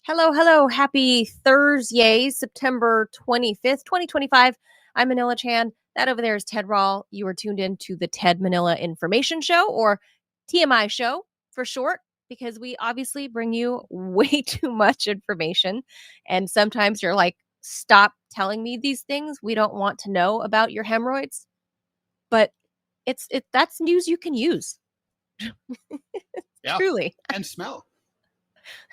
Hello, hello. Happy Thursday, September 25th, 2025. I'm Manila Chan. That over there is Ted Rall. You are tuned in to the Ted Manila Information Show, or TMI Show for short, because we obviously bring you way too much information. And sometimes you're like, stop telling me these things. We don't want to know about your hemorrhoids. But that's news you can use. Yeah, Truly. and smell.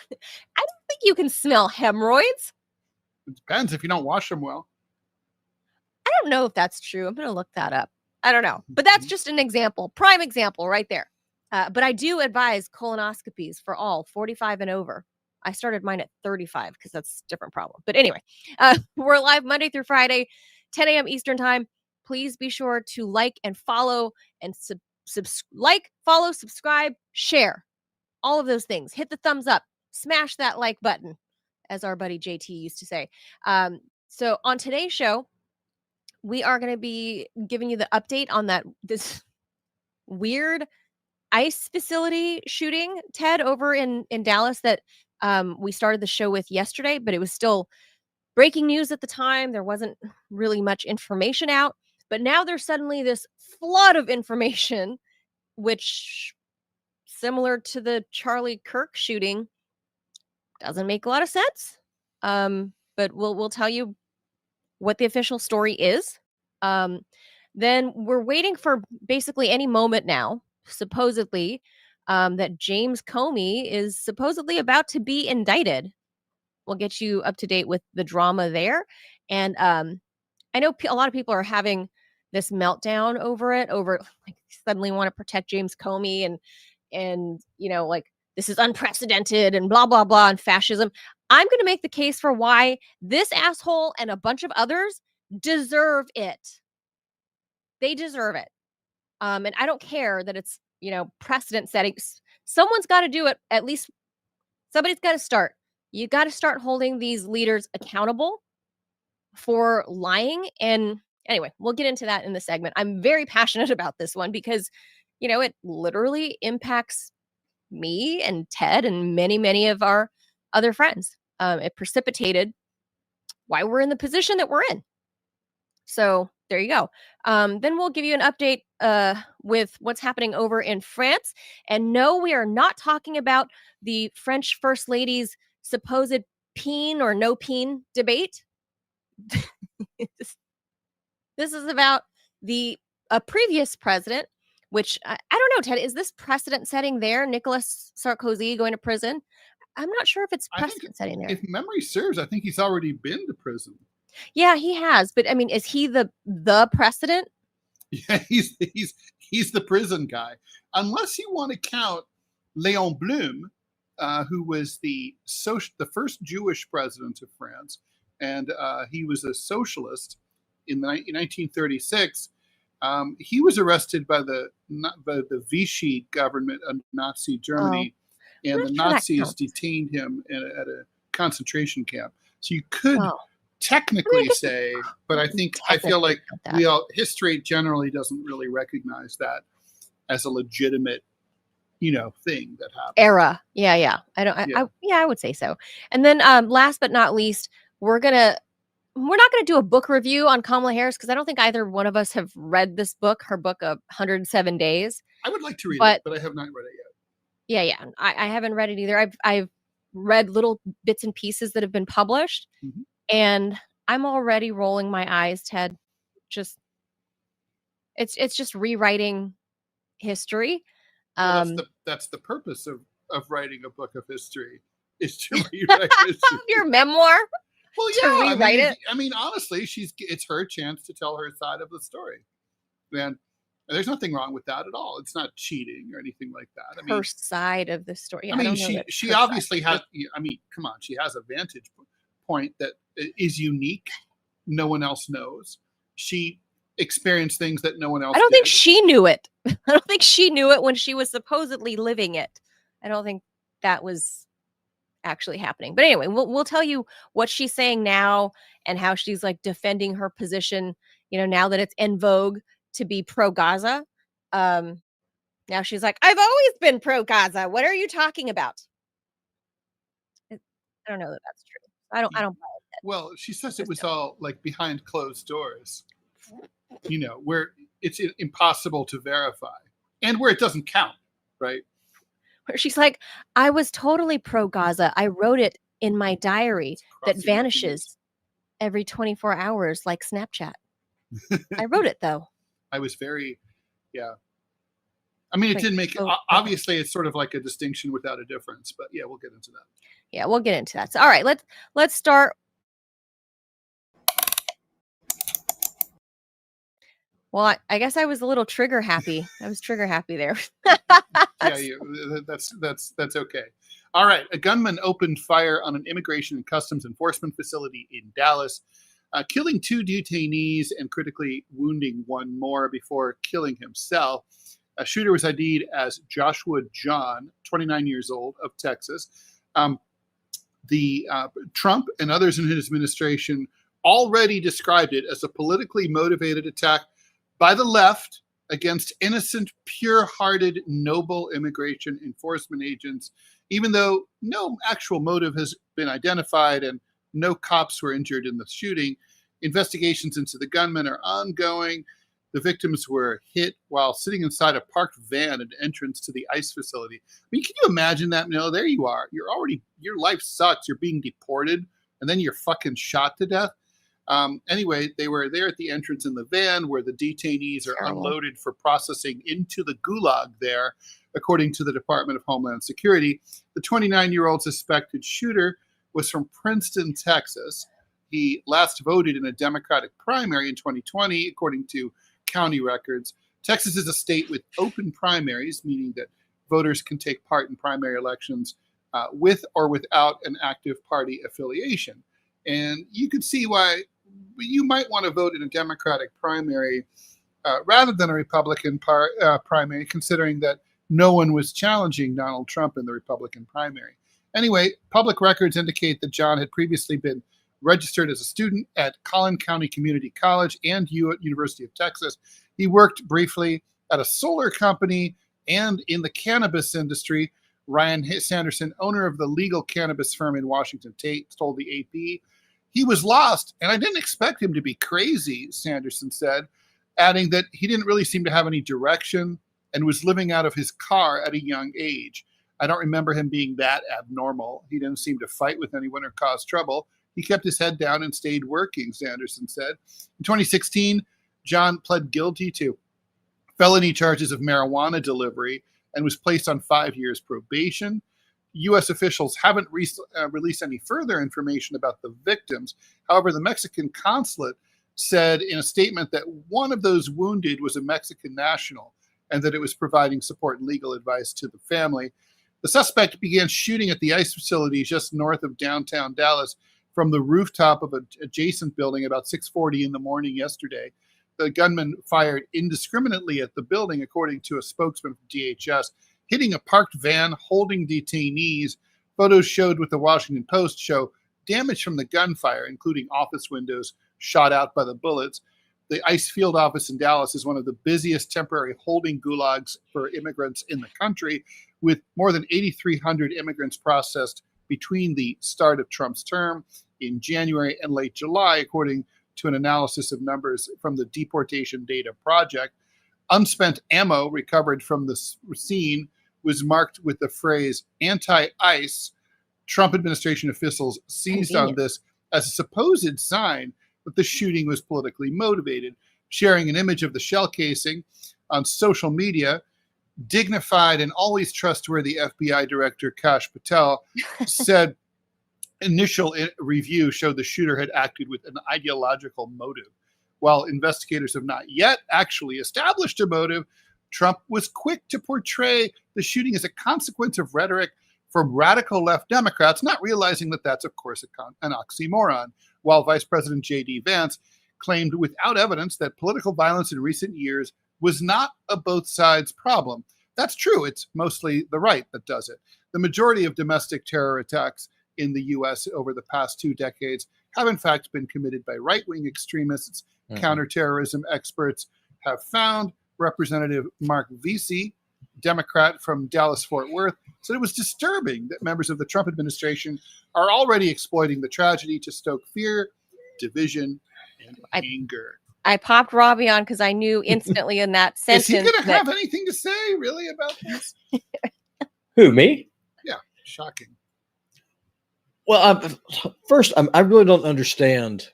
I don't think you can smell hemorrhoids. It depends if you don't wash them well. I don't know if that's true. I'm going to look that up. I don't know. But that's just an example, prime example right there. But I do advise colonoscopies for all 45 and over. I started mine at 35 because that's a different problem. But anyway, we're live Monday through Friday, 10 a.m. Eastern time. Please be sure to like and follow and follow, subscribe, share, all of those things. Hit the thumbs up, smash that like button, as our buddy JT used to say. So on today's show, we are going to be giving you the update on this weird ICE facility shooting, Ted, over in Dallas that we started the show with yesterday, but it was still breaking news at the time. There wasn't really much information out, but now there's suddenly this flood of information, which, similar to the Charlie Kirk shooting, doesn't make a lot of sense. But we'll tell you what the official story is. Then we're waiting for basically any moment now, supposedly, that James Comey is supposedly about to be indicted. We'll get you up to date with the drama there. And I know a lot of people are having this meltdown over it, like suddenly want to protect James Comey and like this is unprecedented and blah, blah, blah, and fascism. I'm going to make the case for why this asshole and a bunch of others deserve it. They deserve it. And I don't care that it's, precedent setting. Someone's got to do it. At least somebody's got to start. You got to start holding these leaders accountable for lying. And anyway, we'll get into that in the segment. I'm very passionate about this one because, it literally impacts me and Ted and many, many of our other friends. It precipitated why we're in the position that we're in. So there you go. Then we'll give you an update with what's happening over in France. And no, we are not talking about the French First Lady's supposed peen or no peen debate. This is about a previous president, which I don't know, Ted, is this precedent setting there? Nicolas Sarkozy going to prison? I'm not sure if it's precedent setting there. If memory serves, I think he's already been to prison. Yeah, he has. But I mean, is he the precedent? Yeah, he's the prison guy. Unless you want to count Léon Blum, who was the first Jewish president of France, and he was a socialist in 1936. He was arrested by the Vichy government of Nazi Germany, and the Nazis detained him at a concentration camp. So you could technically say, but I feel like history generally doesn't really recognize that as a legitimate, thing that happened. Era. Yeah. I would say so. And then last but not least, we're not going to do a book review on Kamala Harris because I don't think either one of us have read this book, her book of 107 Days. I would like to read it, but I have not read it yet. Yeah. I haven't read it either. I've read little bits and pieces that have been published, and I'm already rolling my eyes, Ted. It's just rewriting history. Well, that's the purpose of writing a book of history, is to rewrite history. Your memoir? Well, yeah. Rewrite it. I mean, honestly, it's her chance to tell her side of the story. And there's nothing wrong with that at all. It's not cheating or anything like that. Her side of the story. She obviously has. Come on, she has a vantage point that is unique. No one else knows. She experienced things that no one else. I don't think she knew it. I don't think she knew it when she was supposedly living it. I don't think that was actually happening. But anyway, we'll tell you what she's saying now and how she's like defending her position, now that it's en vogue to be pro-Gaza. Now she's like, I've always been pro-Gaza. What are you talking about? I don't know that that's true. I don't buy it. Well, she says it Just was don't. all like behind closed doors, where it's impossible to verify and where it doesn't count, right? Where she's like, I was totally pro Gaza. I wrote it in my diary that Crossing your fingers. vanishes every 24 hours like Snapchat. I wrote it though. I was very, yeah. I mean, it Like, didn't make oh, obviously it's sort of like a distinction without a difference, but yeah, we'll get into that. Yeah, we'll get into that. So, all right, let's start. Well, I guess I was a little trigger happy. I was trigger happy there. Yeah, that's okay. All right, a gunman opened fire on an immigration and customs enforcement facility in Dallas, killing 2 detainees and critically wounding 1 more before killing himself. A shooter was ID'd as Joshua Jahn, 29 years old, of Texas. Trump and others in his administration already described it as a politically motivated attack by the left against innocent, pure-hearted, noble immigration enforcement agents, even though no actual motive has been identified and no cops were injured in the shooting. Investigations into the gunman are ongoing. The victims were hit while sitting inside a parked van at the entrance to the ICE facility. I mean, can you imagine that? There you are. Your life sucks. You're being deported, and then you're fucking shot to death. Anyway, they were there at the entrance in the van where the detainees are unloaded for processing into the gulag there, according to the Department of Homeland Security. The 29-year-old suspected shooter was from Princeton, Texas. He last voted in a Democratic primary in 2020, according to county records. Texas is a state with open primaries, meaning that voters can take part in primary elections with or without an active party affiliation. And you can see why you might want to vote in a Democratic primary rather than a Republican primary, considering that no one was challenging Donald Trump in the Republican primary. Anyway, public records indicate that John had previously been registered as a student at Collin County Community College and University of Texas. He worked briefly at a solar company and in the cannabis industry. Ryan Sanderson, owner of the legal cannabis firm in Washington, told the AP. He was lost, and I didn't expect him to be crazy, Sanderson said, adding that he didn't really seem to have any direction and was living out of his car at a young age. I don't remember him being that abnormal. He didn't seem to fight with anyone or cause trouble. He kept his head down and stayed working, Sanderson said. In 2016, John pled guilty to felony charges of marijuana delivery and was placed on 5 years probation. U.S. officials haven't released any further information about the victims. However, the Mexican consulate said in a statement that one of those wounded was a Mexican national and that it was providing support and legal advice to the family. The suspect began shooting at the ICE facility just north of downtown Dallas from the rooftop of an adjacent building about 6:40 in the morning yesterday. The gunman fired indiscriminately at the building, according to a spokesman from DHS, hitting a parked van holding detainees. Photos showed with the Washington Post show damage from the gunfire, including office windows shot out by the bullets. The ICE field office in Dallas is one of the busiest temporary holding gulags for immigrants in the country, with more than 8,300 immigrants processed between the start of Trump's term in January and late July, according to an analysis of numbers from the Deportation Data Project. Unspent ammo recovered from the scene was marked with the phrase anti-ICE. Trump administration officials seized on this as a supposed sign that the shooting was politically motivated. Sharing an image of the shell casing on social media, dignified and always trustworthy FBI Director Kash Patel said initial review showed the shooter had acted with an ideological motive. While investigators have not yet actually established a motive, Trump was quick to portray the shooting as a consequence of rhetoric from radical left Democrats, not realizing that that's, of course, an oxymoron, while Vice President J.D. Vance claimed without evidence that political violence in recent years was not a both sides problem. That's true. It's mostly the right that does it. The majority of domestic terror attacks in the U.S. over the past 2 decades have, in fact, been committed by right-wing extremists. Counterterrorism experts have found. Representative Marc Veasey, Democrat from Dallas-Fort Worth, said it was disturbing that members of the Trump administration are already exploiting the tragedy to stoke fear, division, and anger. I popped Robbie on because I knew instantly in that sentence. Is he going to have anything to say really about this? Who, me? Yeah, shocking. Well, first, I really don't understand,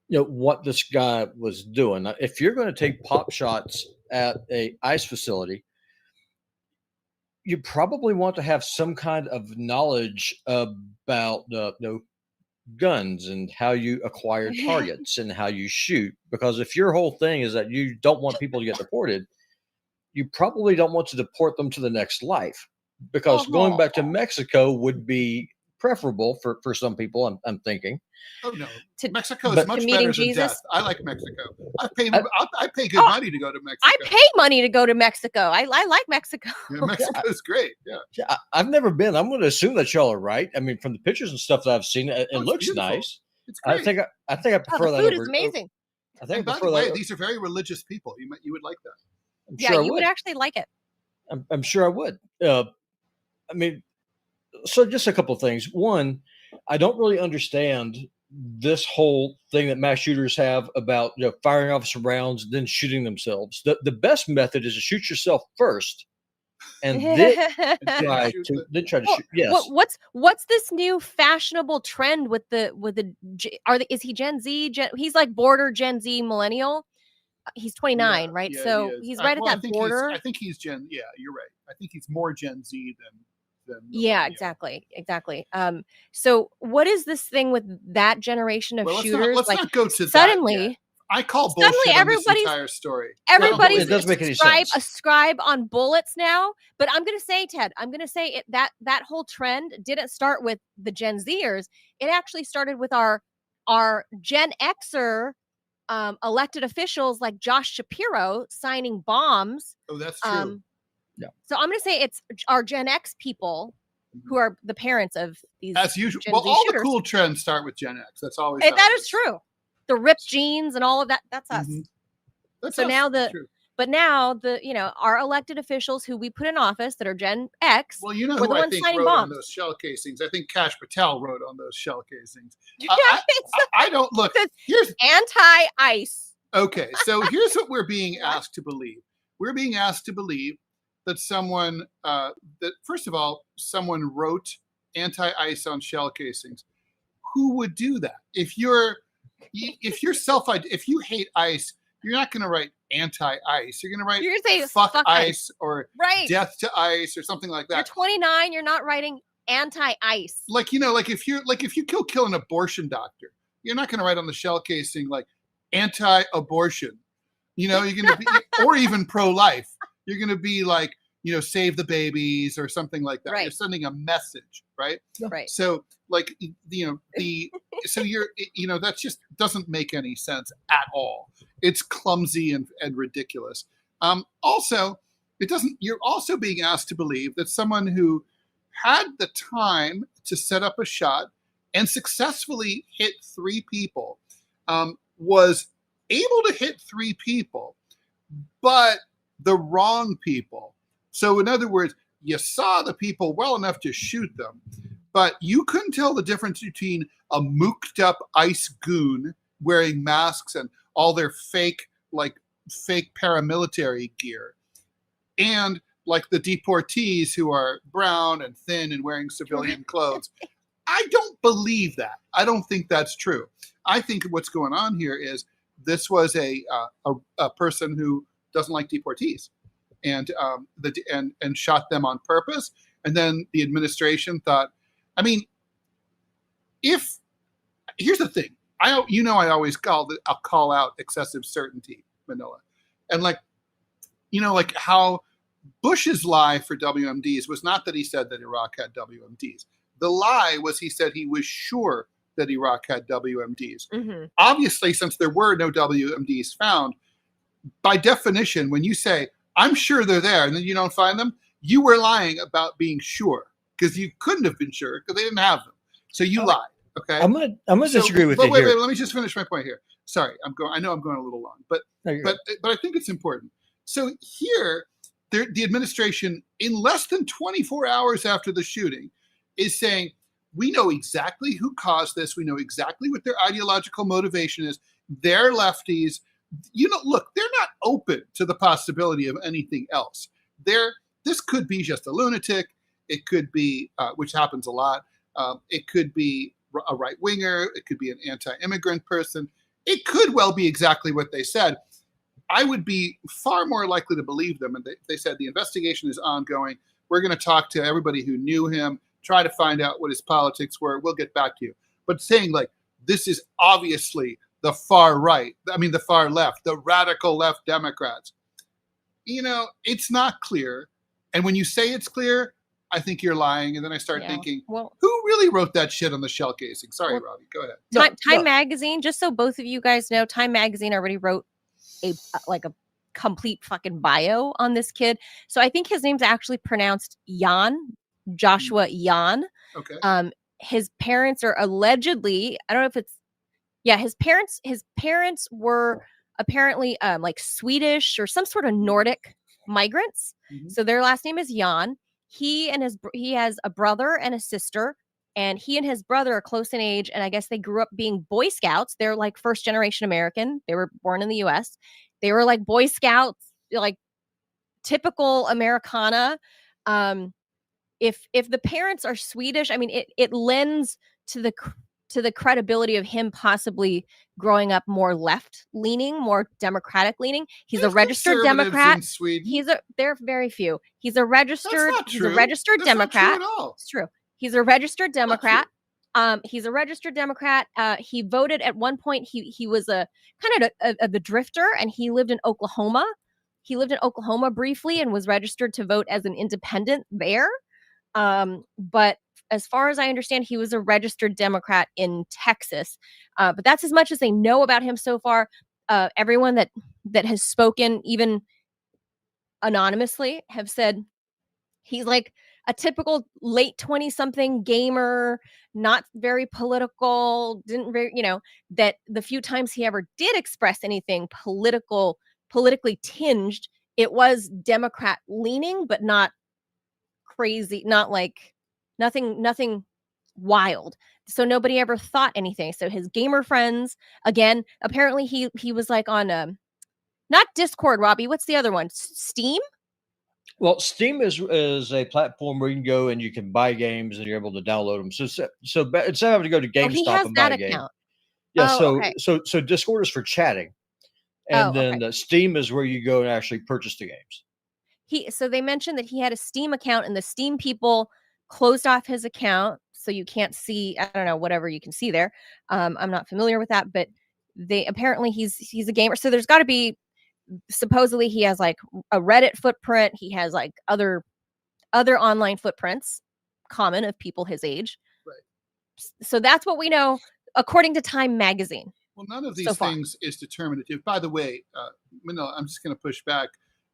what this guy was doing. If you're going to take pop shots at a ICE facility, you probably want to have some kind of knowledge about guns and how you acquire targets and how you shoot. Because if your whole thing is that you don't want people to get deported, you probably don't want to deport them to the next life. Because going back to Mexico would be preferable for some people, I'm thinking. Oh no, Mexico is much better than death. I like Mexico. I pay good money to go to Mexico. I pay money to go to Mexico. I like Mexico. Yeah, Mexico is great. Yeah, I've never been. I'm going to assume that y'all are right. I mean, from the pictures and stuff that I've seen, it looks beautiful. Nice. It's great. I think I prefer the that. Food is amazing. I think. And by the way, these are very religious people. You would like that. Yeah, you would actually like it. I'm sure I would. I mean, so just a couple of things. One, I don't really understand this whole thing that mass shooters have about firing off some rounds, then shooting themselves. The best method is to shoot yourself first, and then try to shoot. Yes. What's this new fashionable trend with the? Is he Gen Z? He's like border Gen Z millennial. He's 29, right? Yeah, so he's right at that border. I think he's Gen. Yeah, you're right. I think he's more Gen Z than. Yeah, exactly. So what is this thing with that generation of shooters? Let's not go to suddenly. That yet. I call bullshit on this entire story. Everybody's ascribe on bullets now. But I'm going to say, Ted, that whole trend didn't start with the Gen Zers. It actually started with our Gen Xer elected officials like Josh Shapiro signing bombs. Oh, that's true. Yeah. So I'm going to say it's our Gen X people who are the parents of these. As usual. Gen well, Z all shooters. The cool trends start with Gen X. That's always. That is true. The ripped jeans and all of that. That's us. Mm-hmm. That's so us. now But now our elected officials who we put in office that are Gen X. Well, you know who I think wrote on those shell casings. I think Kash Patel wrote on those shell casings. I don't look. Here's anti-ICE. Okay, so here's what we're being asked to believe. We're being asked to believe that someone, first of all, someone wrote anti-ICE on shell casings. Who would do that? If you hate ICE, you're not going to write anti-ICE. You're going to write fuck ICE or death to ICE or something like that. You're 29. You're not writing anti-ICE. Like if you kill an abortion doctor, you're not going to write on the shell casing like anti-abortion. You're going to be or even pro-life. You're going to be like, save the babies or something like that. Right. You're sending a message, right? Right. So like, so you're, that just doesn't make any sense at all. It's clumsy and ridiculous. Also, you're also being asked to believe that someone who had the time to set up a shot and successfully hit 3 people was able to hit 3 people, but the wrong people. So in other words, you saw the people well enough to shoot them, but you couldn't tell the difference between a mooked up ICE goon wearing masks and all their fake paramilitary gear and like the deportees who are brown and thin and wearing civilian clothes. I don't believe that. I don't think that's true. I think what's going on here is this was a person who doesn't like deportees and shot them on purpose. And then the administration thought, here's the thing. I always I'll call out excessive certainty, Manila. And like how Bush's lie for WMDs was not that he said that Iraq had WMDs. The lie was he said he was sure that Iraq had WMDs. Mm-hmm. Obviously, since there were no WMDs found, by definition, when you say, I'm sure they're there, and then you don't find them, you were lying about being sure because you couldn't have been sure because they didn't have them. So you lied. Okay. I'm gonna disagree with you. Wait, here. Let me just finish my point here. Sorry, I know I'm going a little long, but I think it's important. So here, the administration, in less than 24 hours after the shooting, is saying, we know exactly who caused this. We know exactly what their ideological motivation is. They're lefties. Look, they're not open to the possibility of anything else. This could be just a lunatic. It could be, which happens a lot. It could be a right-winger. It could be an anti-immigrant person. It could well be exactly what they said. I would be far more likely to believe them. And they said the investigation is ongoing. We're going to talk to everybody who knew him, try to find out what his politics were. We'll get back to you. But saying like, this is obviously the far right, the far left, the radical left Democrats, it's not clear. And when you say it's clear, I think you're lying. And then I start thinking, who really wrote that shit on the shell casing? Sorry, Robbie, go ahead. Time Magazine, just so both of you guys know, Time Magazine already wrote a complete fucking bio on this kid. So I think his name's actually pronounced Jahn, Joshua Jahn. Okay. His parents are allegedly, I don't know if it's, his parents were apparently like Swedish or some sort of Nordic migrants. Mm-hmm. So their last name is Jahn. He has a brother and a sister, and he and his brother are close in age. And I guess they grew up being Boy Scouts. They're like first generation American. They were born in the US. They were like Boy Scouts, like typical Americana. If the parents are Swedish, it lends to the credibility of him possibly growing up more left leaning, more Democratic leaning. He's a registered Democrat. In Sweden. There are very few. He's a registered That's Democrat. not true at all. It's true. He's a registered Democrat. He's a registered Democrat. He voted at one point. He was a kind of a drifter, and he lived in Oklahoma. He lived in Oklahoma briefly and was registered to vote as an independent there. But as far as I understand, he was a registered Democrat in Texas. But that's as much as they know about him so far. Everyone that has spoken, even anonymously, have said he's like a typical late 20-something gamer, not very political, that the few times he ever did express anything politically tinged, it was Democrat leaning, but not crazy, not like nothing wild. So nobody ever thought anything. So his gamer friends, again, apparently he was like on not Discord, Robbie. What's the other one? Steam? Well, Steam is a platform where you can go and you can buy games and you're able to download them. So instead of having to go to GameStop and buy a game. Yeah. Okay. So Discord is for chatting, and then Steam is where you go and actually purchase the games. So they mentioned that he had a Steam account, and the Steam people closed off his account, so you can't see, I don't know, whatever you can see there. I'm not familiar with that, but they apparently he's a gamer. So there's got to be, supposedly he has like a Reddit footprint. He has like other online footprints common of people his age. Right. So that's what we know according to Time Magazine. Well, none of these things is determinative. By the way, Manila, I'm just going to push back.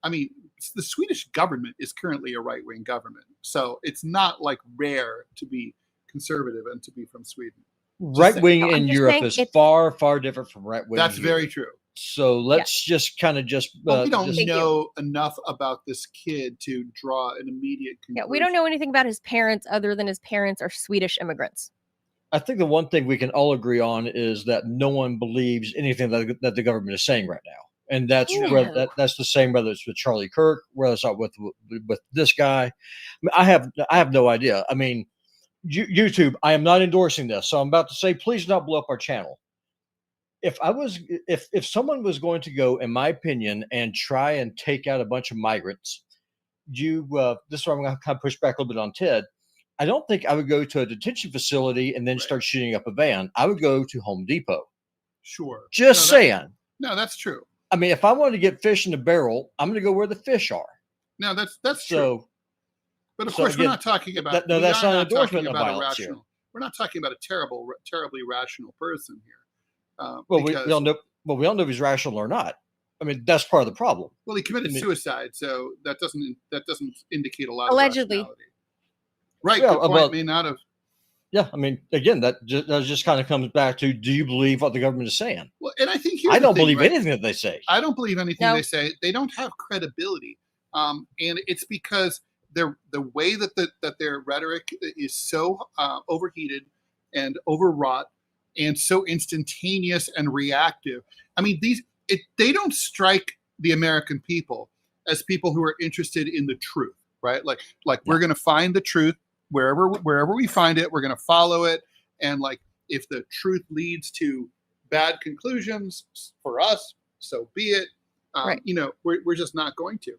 The Swedish government is currently a right-wing government, so it's not like rare to be conservative and to be from Sweden. Right-wing in Europe is far, far different from right-wing. That's very true. So let's just kind of we don't know enough about this kid to draw an immediate conclusion. Yeah, we don't know anything about his parents other than his parents are Swedish immigrants. I think the one thing we can all agree on is that no one believes anything that the government is saying right now. And that's that's the same whether it's with Charlie Kirk, whether it's not with this guy. I have no idea. YouTube, I am not endorsing this, so I'm about to say, please do not blow up our channel. If someone was going to go, in my opinion, and try and take out a bunch of migrants, this is where I'm going to kind of push back a little bit on Ted. I don't think I would go to a detention facility and then start shooting up a van. I would go to Home Depot. Sure. Just saying. No, that's true. If I wanted to get fish in a barrel, I'm going to go where the fish are. No, that's true. But of course, again, we're not talking about. That's not an endorsement of violence here. We're not talking about a terribly rational person here. We all know. Well, we don't know if he's rational or not. That's part of the problem. Well, he committed suicide, so that doesn't indicate a lot. Allegedly. Of rationality. Right. Yeah, good point. May not have. Yeah, again, that just kind of comes back to: do you believe what the government is saying? Well, and I think I don't believe anything that they say. I don't believe anything they say. They don't have credibility. And it's because the way that their rhetoric is so overheated and overwrought and so instantaneous and reactive. I mean, they don't strike the American people as people who are interested in the truth, right? Like we're going to find the truth wherever we find it. We're going to follow it, and like if the truth leads to bad conclusions for us, so be it. Right. You know, we're just not going to.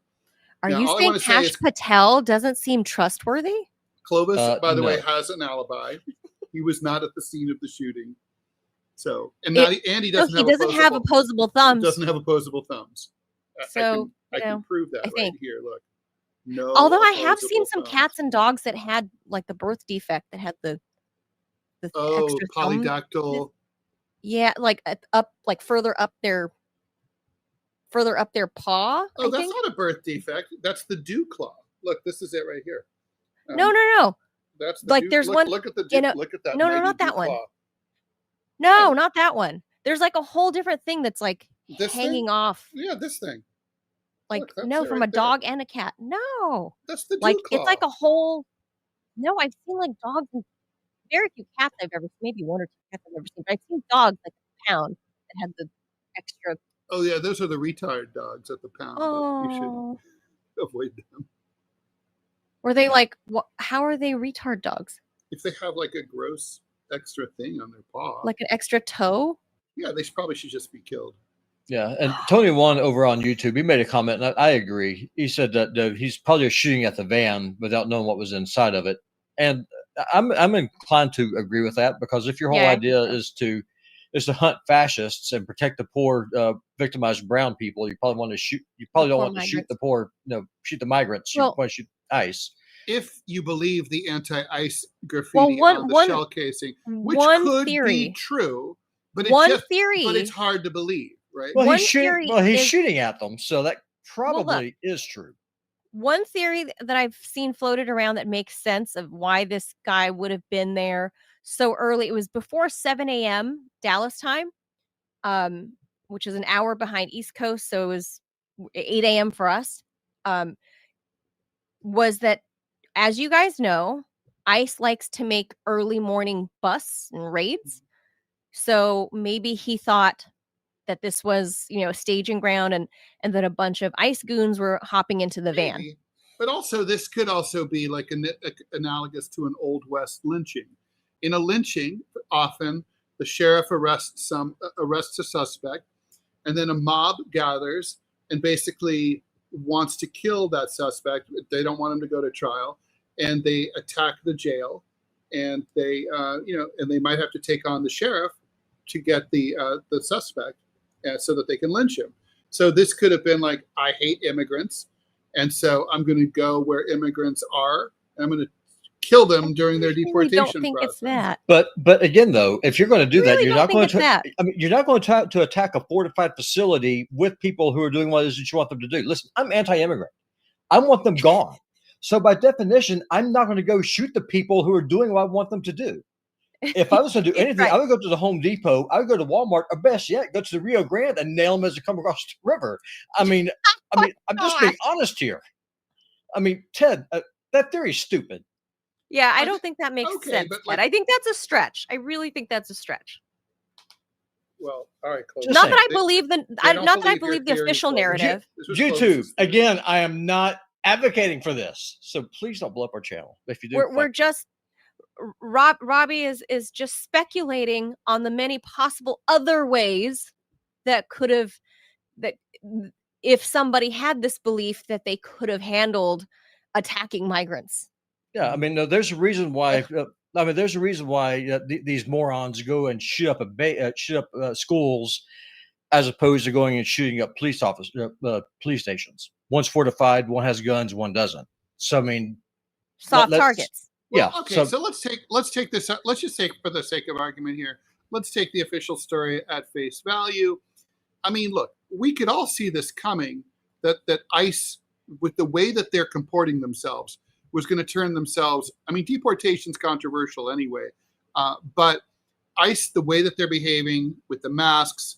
Are Now, you all I saying wanna say Kash is Patel doesn't seem trustworthy? Clovis, by the way, No. has an alibi. He was not at the scene of the shooting. So, and he No, doesn't he doesn't have opposable thumbs. doesn't have opposable thumbs. So, I can prove that I right think. here. Look, no. Although I have seen opposable some thumbs. cats and dogs that had like the birth defect that had the extra thumb. polydactyl. Yeah, like further up their paw. Oh, I that's think. not a birth defect. That's the dew claw. Look, this is it right here. No. That's the Like dew, there's look, one. Look at the dew, look at that. No, mighty not dew that one. claw. No, not that one. There's like a whole different thing that's like This hanging thing? off. Yeah, this thing. Like Look, that's no, it from right a there. dog and a cat. No, That's the dew like claw. it's like a whole. No, I've seen like dogs. And very few cats I've ever seen. Maybe one or two cats I've ever seen. But I've seen dogs like a pound that had the extra. Oh yeah, those are the retired dogs at the pound. But you Oh, should avoid them. were they like? How are they retard dogs? If they have like a gross extra thing on their paw, Like an extra toe? yeah, they probably should just be killed. Yeah, and Tony One over on YouTube, he made a comment, and I agree. He said that he's probably shooting at the van without knowing what was inside of it, and I'm inclined to agree with that, because if your whole Yeah, I idea think is to hunt fascists and protect the poor, victimized brown people, you probably want to shoot. You probably don't poor want to shoot migrants. the poor, shoot the migrants. Well- you want to shoot ICE. If you believe the anti-ICE graffiti one- on the one- shell casing, which one could theory. be true, but One but theory. it's hard to believe, right? Well, One he's shooting. theory Well, he's is- shooting at them, so that Well, look. probably is true. One theory that I've seen floated around that makes sense of why this guy would have been there so early. It was before 7 a.m. Dallas time, which is an hour behind East Coast. So it was 8 a.m. for us. Was that, as you guys know, ICE likes to make early morning busts and raids. So maybe he thought that this was, a staging ground, and that a bunch of ICE goons were hopping into the van. Maybe. But also, this could also be like analogous to an Old West lynching. In a lynching, often the sheriff arrests a suspect, and then a mob gathers and basically wants to kill that suspect. They don't want him to go to trial, and they attack the jail, and they, and they might have to take on the sheriff to get the suspect, so that they can lynch him. So this could have been like, I hate immigrants, and so I'm going to go where immigrants are, and I'm going to kill them during their I deportation don't think process. it's that. But again, though, if you're going to do that, Really you're don't not think going it's to. that. I mean, you're not going to attack a fortified facility with people who are doing what it is that you want them to do. Listen, I'm anti-immigrant. I want them gone. So by definition, I'm not going to go shoot the people who are doing what I want them to do. If I was going to do anything, Right. I would go to the Home Depot. I would go to Walmart, or best yet, go to the Rio Grande and nail them as they come across the river. I mean, I'm just being honest here. I mean, Ted, that theory is stupid. Yeah, I don't think that makes okay, sense. but, Ted. like- I think that's a stretch. I really think that's a stretch. Well, all right, Chloe. Just Not saying. that I believe the They don't not that I your believe the theory, official Chloe. narrative. This was YouTube, Chloe's theory. again, I am not advocating for this. So please don't blow up our channel. If you do, We're fuck just Robbie is just speculating on the many possible other ways that could have, that if somebody had this belief that they could have handled attacking migrants. Yeah, I mean, no, there's a reason why. There's a reason why these morons go and shoot up schools, as opposed to going and shooting up police stations. One's fortified, one has guns, one doesn't. So I mean, Soft let's- targets. Well, yeah. okay, so let's take this. Let's just take, for the sake of argument here, let's take the official story at face value. I mean, look, we could all see this coming, that ICE, with the way that they're comporting themselves, was going to turn themselves. I mean, deportation's controversial anyway, but ICE, the way that they're behaving with the masks,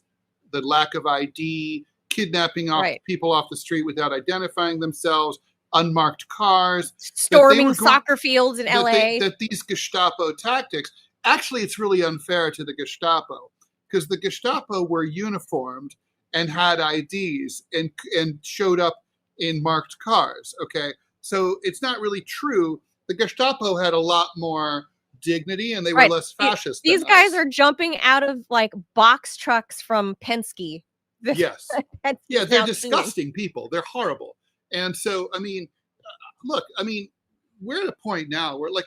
the lack of ID, kidnapping Right. people off the street without identifying themselves, unmarked cars, Storming soccer fields in that LA. that these Gestapo tactics, actually, it's really unfair to the Gestapo, because the Gestapo were uniformed and had IDs and showed up in marked cars. Okay, so it's not really true. The Gestapo had a lot more dignity, and they were Right. less fascist. These than guys us. are jumping out of like box trucks from Penske. Yes. Penske Yeah, is they're now disgusting people. They're horrible. And so, I mean, look, I mean, we're at a point now where like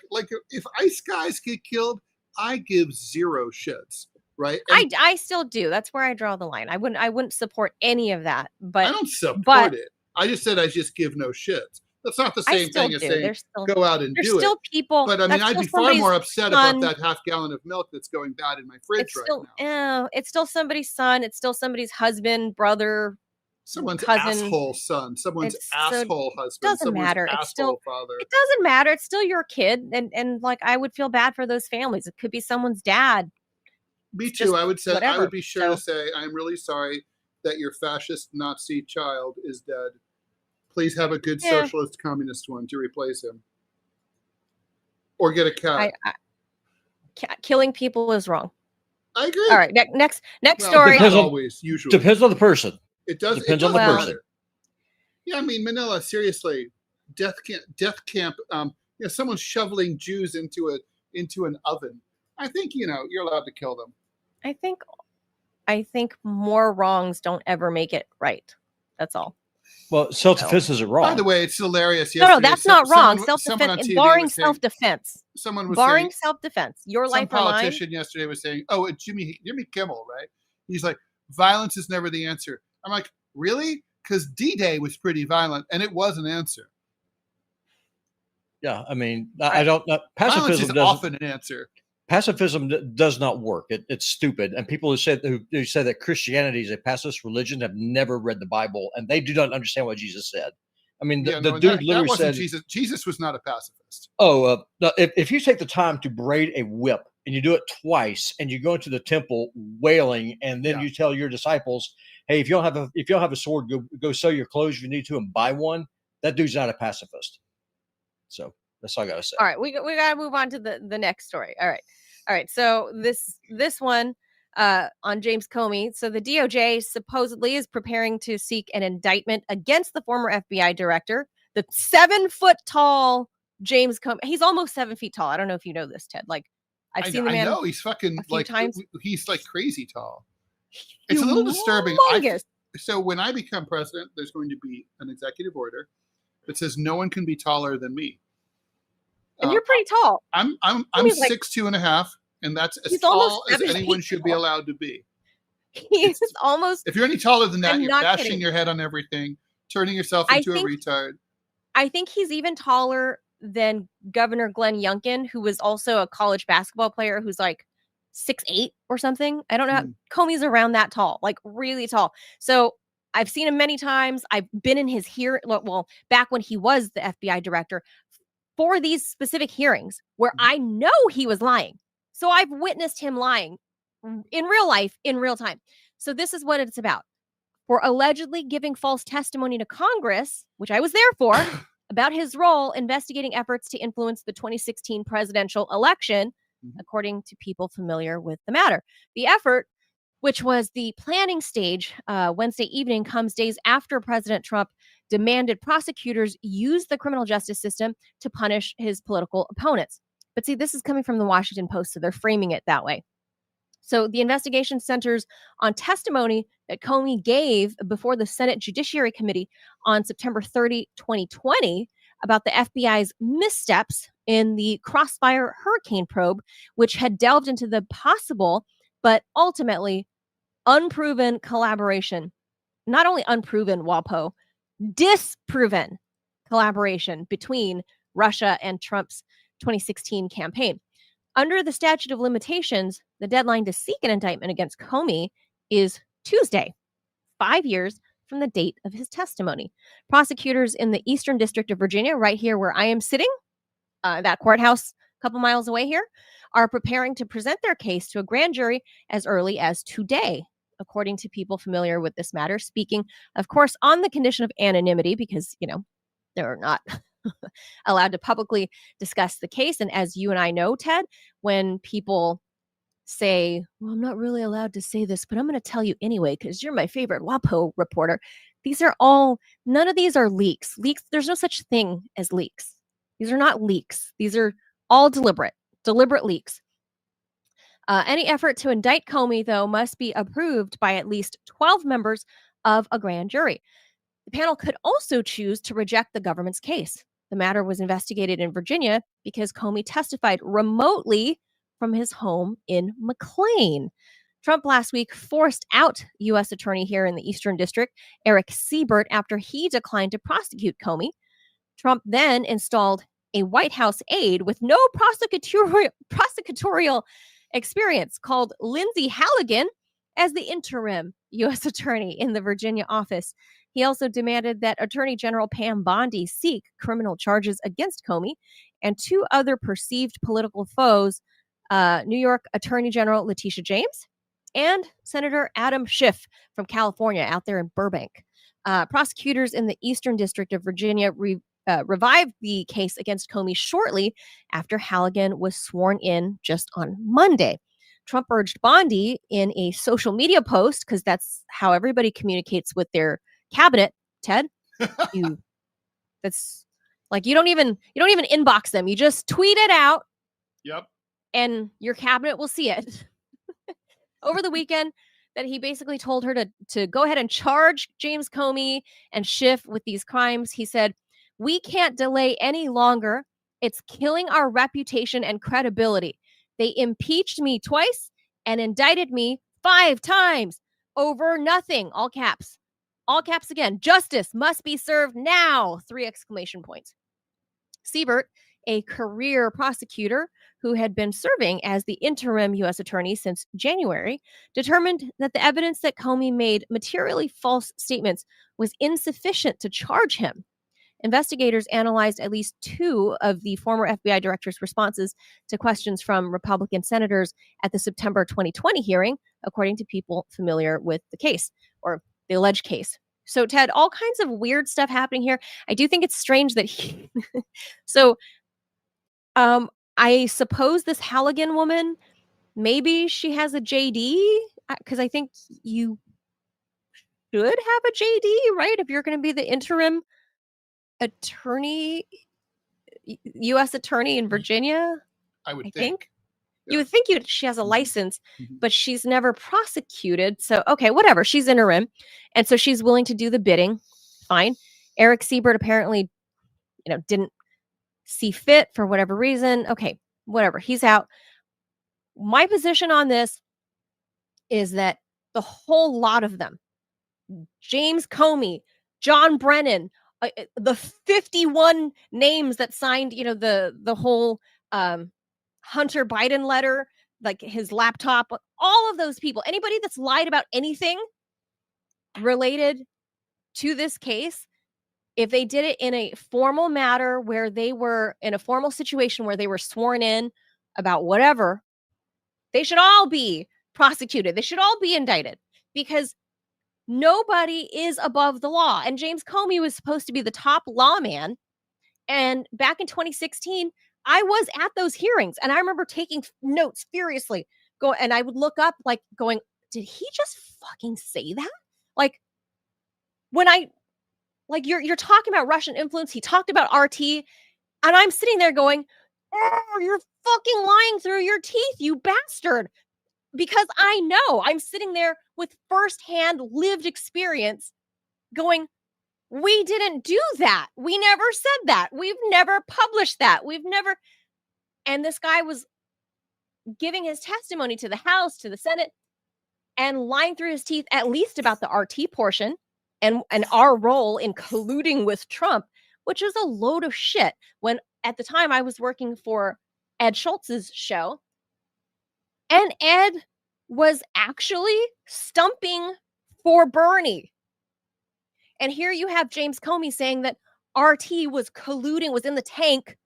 if ICE guys get killed, I give zero shits, right? And I still do. That's where I draw the line. I wouldn't support any of that. But I don't support but it. I just said I just give no shits. That's not the I same still thing as do. saying There's still go out and there's do still it. people. But I mean, that's I'd still be far somebody's more upset son. about that half gallon of milk that's going bad in my fridge It's right still now. it's still somebody's son. It's still somebody's husband, brother, Someone's cousin. asshole son, someone's It's asshole husband, doesn't someone's matter. asshole It's still father. it doesn't matter. It's still your kid, and like I would feel bad for those families. It could be someone's dad. Me It's too. just I would say I whatever. would be sure to So say I'm really sorry that your fascist Nazi child is dead. Please have a good Yeah. socialist communist one to replace him, or get a cat. killing people is wrong. I agree. All right, next Well, story. not always, usually. Depends on the person. It does. Depends it on the does person. matter. Yeah, I mean, Manila. Seriously, death camp. Someone's shoveling Jews into an oven. I think you're allowed to kill them. I think more wrongs don't ever make it right. That's all. Well, self-defense isn't wrong. By the way, it's hilarious. No, that's not wrong. Someone on Self-defense, TV barring was saying- self-defense. Someone was Barring saying, self-defense, your some life or mine. politician yesterday was saying, "Oh, Jimmy Kimmel, right? He's like, violence is never the answer." I'm like, really? Because D-Day was pretty violent, and it was an answer. Yeah, I mean, I don't. Violence is Pacifism often an answer. Pacifism does not work. It's stupid. And people who say that Christianity is a pacifist religion have never read the Bible, and they do not understand what Jesus said. I mean, the dude literally said, Jesus. Jesus was not a pacifist. "Oh, if you take the time to braid a whip and you do it twice, and you go into the temple wailing, and then you tell your disciples, hey, if you don't have a sword, go sell your clothes if you need to and buy one," that dude's not a pacifist. So that's all I gotta say. All right, we gotta move on to the next story. All right. So this one on James Comey. So the DOJ supposedly is preparing to seek an indictment against the former FBI director, the 7-foot-tall James Comey. He's almost 7 feet tall. I don't know if you know this, Ted. Like I've seen the man. I know he's fucking like times. He's like crazy tall. It's a little disturbing. So when I become president, there's going to be an executive order that says no one can be taller than me. And you're pretty tall. I'm 6'2.5", and that's as tall as anyone should be allowed to be. He's almost. If you're any taller than that, I'm you're not bashing kidding. your head on everything, turning yourself into a retard. I think he's even taller than Governor Glenn Youngkin, who was also a college basketball player who's like 6'8" or something. I don't know. Comey's around that tall, like really tall. So I've seen him many times. I've been in his back when he was the FBI director for these specific hearings where I know he was lying. So I've witnessed him lying in real life, in real time. So this is what it's about. For allegedly giving false testimony to Congress, which I was there for, about his role investigating efforts to influence the 2016 presidential election, according to people familiar with the matter. The effort, which was the planning stage Wednesday evening, comes days after President Trump demanded prosecutors use the criminal justice system to punish his political opponents. But see, this is coming from the Washington Post, so they're framing it that way. So the investigation centers on testimony that Comey gave before the Senate Judiciary Committee on September 30, 2020, about the FBI's missteps in the Crossfire hurricane probe, which had delved into the possible, but ultimately unproven collaboration. Not only unproven, WAPO, disproven collaboration between Russia and Trump's 2016 campaign. Under the statute of limitations, the deadline to seek an indictment against Comey is Tuesday, 5 years from the date of his testimony. Prosecutors in the Eastern District of Virginia, right here where I am sitting, that courthouse a couple miles away here, are preparing to present their case to a grand jury as early as today. according to people familiar with this matter, speaking, of course, on the condition of anonymity because, they're not allowed to publicly discuss the case. And as you and I know, Ted, when people say, well, I'm not really allowed to say this, but I'm going to tell you anyway because you're my favorite WAPO reporter. None of these are leaks. There's no such thing as leaks. These are not leaks. These are all deliberate leaks. Any effort to indict Comey, though, must be approved by at least 12 members of a grand jury. The panel could also choose to reject the government's case. The matter was investigated in Virginia because Comey testified remotely from his home in McLean. Trump last week forced out U.S. Attorney here in the Eastern District, Eric Siebert, after he declined to prosecute Comey. Trump then installed a White House aide with no prosecutorial experience called Lindsay Halligan as the interim U.S. Attorney in the Virginia office. He also demanded that Attorney General Pam Bondi seek criminal charges against Comey and two other perceived political foes, New York Attorney General Letitia James and Senator Adam Schiff from California out there in Burbank. Prosecutors in the Eastern District of Virginia revived the case against Comey shortly after Halligan was sworn in just on Monday. Trump urged Bondi in a social media post, because that's how everybody communicates with their cabinet, Ted. That's like you don't even inbox them. You just tweet it out. Yep. And your cabinet will see it. Over the weekend, that he basically told her to go ahead and charge James Comey and Schiff with these crimes. He said, "We can't delay any longer. It's killing our reputation and credibility. They impeached me twice and indicted me 5 times over nothing." All caps. All caps again. "Justice must be served now!" 3 exclamation points. Siebert, a career prosecutor who had been serving as the interim U.S. attorney since January, determined that the evidence that Comey made materially false statements was insufficient to charge him. Investigators analyzed at least 2 of the former FBI director's responses to questions from Republican senators at the September 2020 hearing, according to people familiar with the case, or the alleged case. So, Ted, all kinds of weird stuff happening here. I do think it's strange that he... So, I suppose this Halligan woman, maybe she has a JD, because I think you should have a JD, right? If you're going to be the interim attorney, U.S. attorney in Virginia, I would think. Yeah. You would think she has a license, but she's never prosecuted. So, okay, whatever. She's interim. And so she's willing to do the bidding. Fine. Eric Siebert apparently, didn't see fit for whatever reason. Okay, whatever. He's out. My position on this is that the whole lot of them, James Comey, John Brennan, the 51 names that signed, the whole Hunter Biden letter, like his laptop, all of those people, anybody that's lied about anything related to this case, if they did it in a formal matter where they were in a formal situation where they were sworn in about whatever, they should all be prosecuted. They should all be indicted, because nobody is above the law. And James Comey was supposed to be the top lawman. And back in 2016, I was at those hearings, and I remember taking notes furiously. And I would look up, going, did he just fucking say that? You're talking about Russian influence. He talked about RT, and I'm sitting there going, "Oh, you're fucking lying through your teeth, you bastard." Because I know I'm sitting there with firsthand lived experience going, we didn't do that. We never said that. We've never published that. And this guy was giving his testimony to the House, to the Senate, and lying through his teeth, at least about the RT portion and our role in colluding with Trump, which is a load of shit. When at the time I was working for Ed Schultz's show, and Ed was actually stumping for Bernie. And here you have James Comey saying that RT was colluding, was in the tank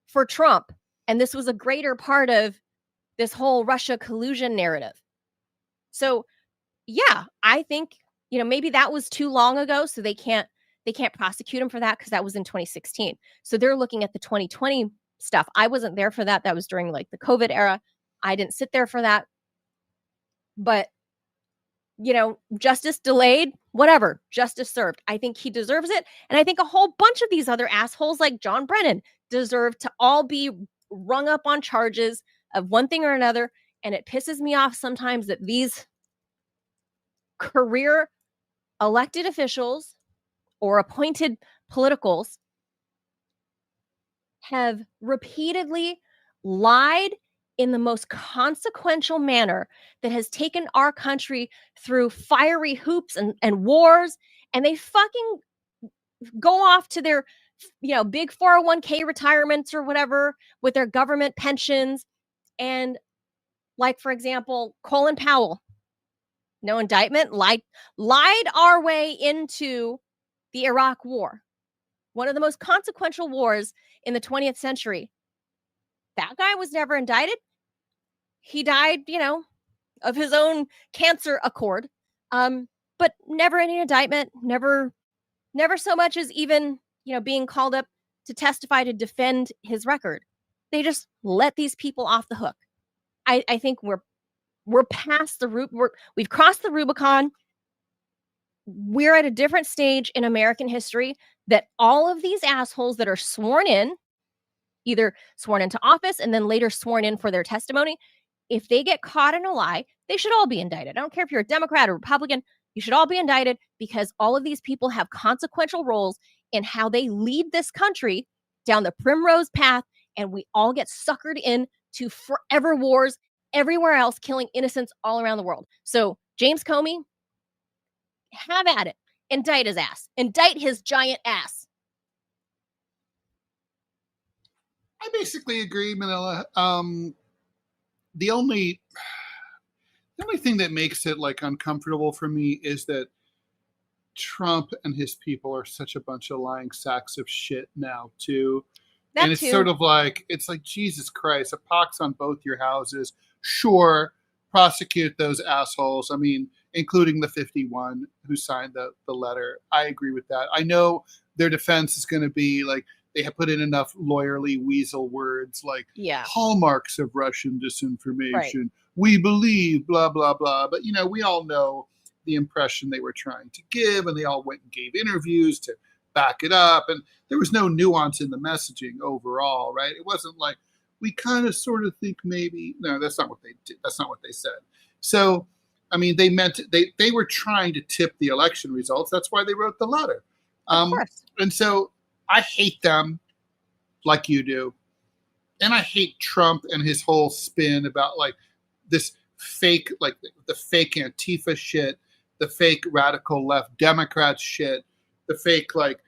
for Trump. And this was a greater part of this whole Russia collusion narrative. So yeah, I think, maybe that was too long ago, so they can't prosecute him for that because that was in 2016. So they're looking at the 2020 stuff. I wasn't there for that. That was during like the COVID era. I didn't sit there for that. But justice delayed, whatever, justice served. I think he deserves it. And I think a whole bunch of these other assholes like John Brennan deserve to all be rung up on charges of one thing or another. And it pisses me off sometimes that these career elected officials or appointed politicals have repeatedly lied in the most consequential manner that has taken our country through fiery hoops and wars, and they fucking go off to their big 401k retirements or whatever with their government pensions. And like, for example, Colin Powell, no indictment, lied our way into the Iraq War, one of the most consequential wars in the 20th century. That guy was never indicted. He died, of his own cancer accord. But never any indictment, never so much as even, being called up to testify to defend his record. They just let these people off the hook. I think we're past we've crossed the Rubicon. We're at a different stage in American history that all of these assholes that are sworn in, either sworn into office and then later sworn in for their testimony, if they get caught in a lie, they should all be indicted. I don't care if you're a Democrat or Republican, you should all be indicted because all of these people have consequential roles in how they lead this country down the primrose path, and we all get suckered in to forever wars everywhere else, killing innocents all around the world. So James Comey, have at it. Indict his ass. Indict his giant ass. I basically agree, Manila. The only thing that makes it like uncomfortable for me is that Trump and his people are such a bunch of lying sacks of shit now too. And it's sort of like, it's like, Jesus Christ, a pox on both your houses. Sure, prosecute those assholes. I mean, including the 51 who signed the letter. I agree with that. I know their defense is going to be like, they have put in enough lawyerly weasel words like hallmarks of Russian disinformation. Right. We believe, blah, blah, blah. But, we all know the impression they were trying to give, and they all went and gave interviews to back it up. And there was no nuance in the messaging overall, right? It wasn't like, we kind of sort of think maybe. No, that's not what they did. That's not what they said. So, I mean, they were trying to tip the election results. That's why they wrote the letter. Of course. And so I hate them like you do. And I hate Trump and his whole spin about like this fake, like the fake Antifa shit, the fake radical left Democrat shit, the fake, like,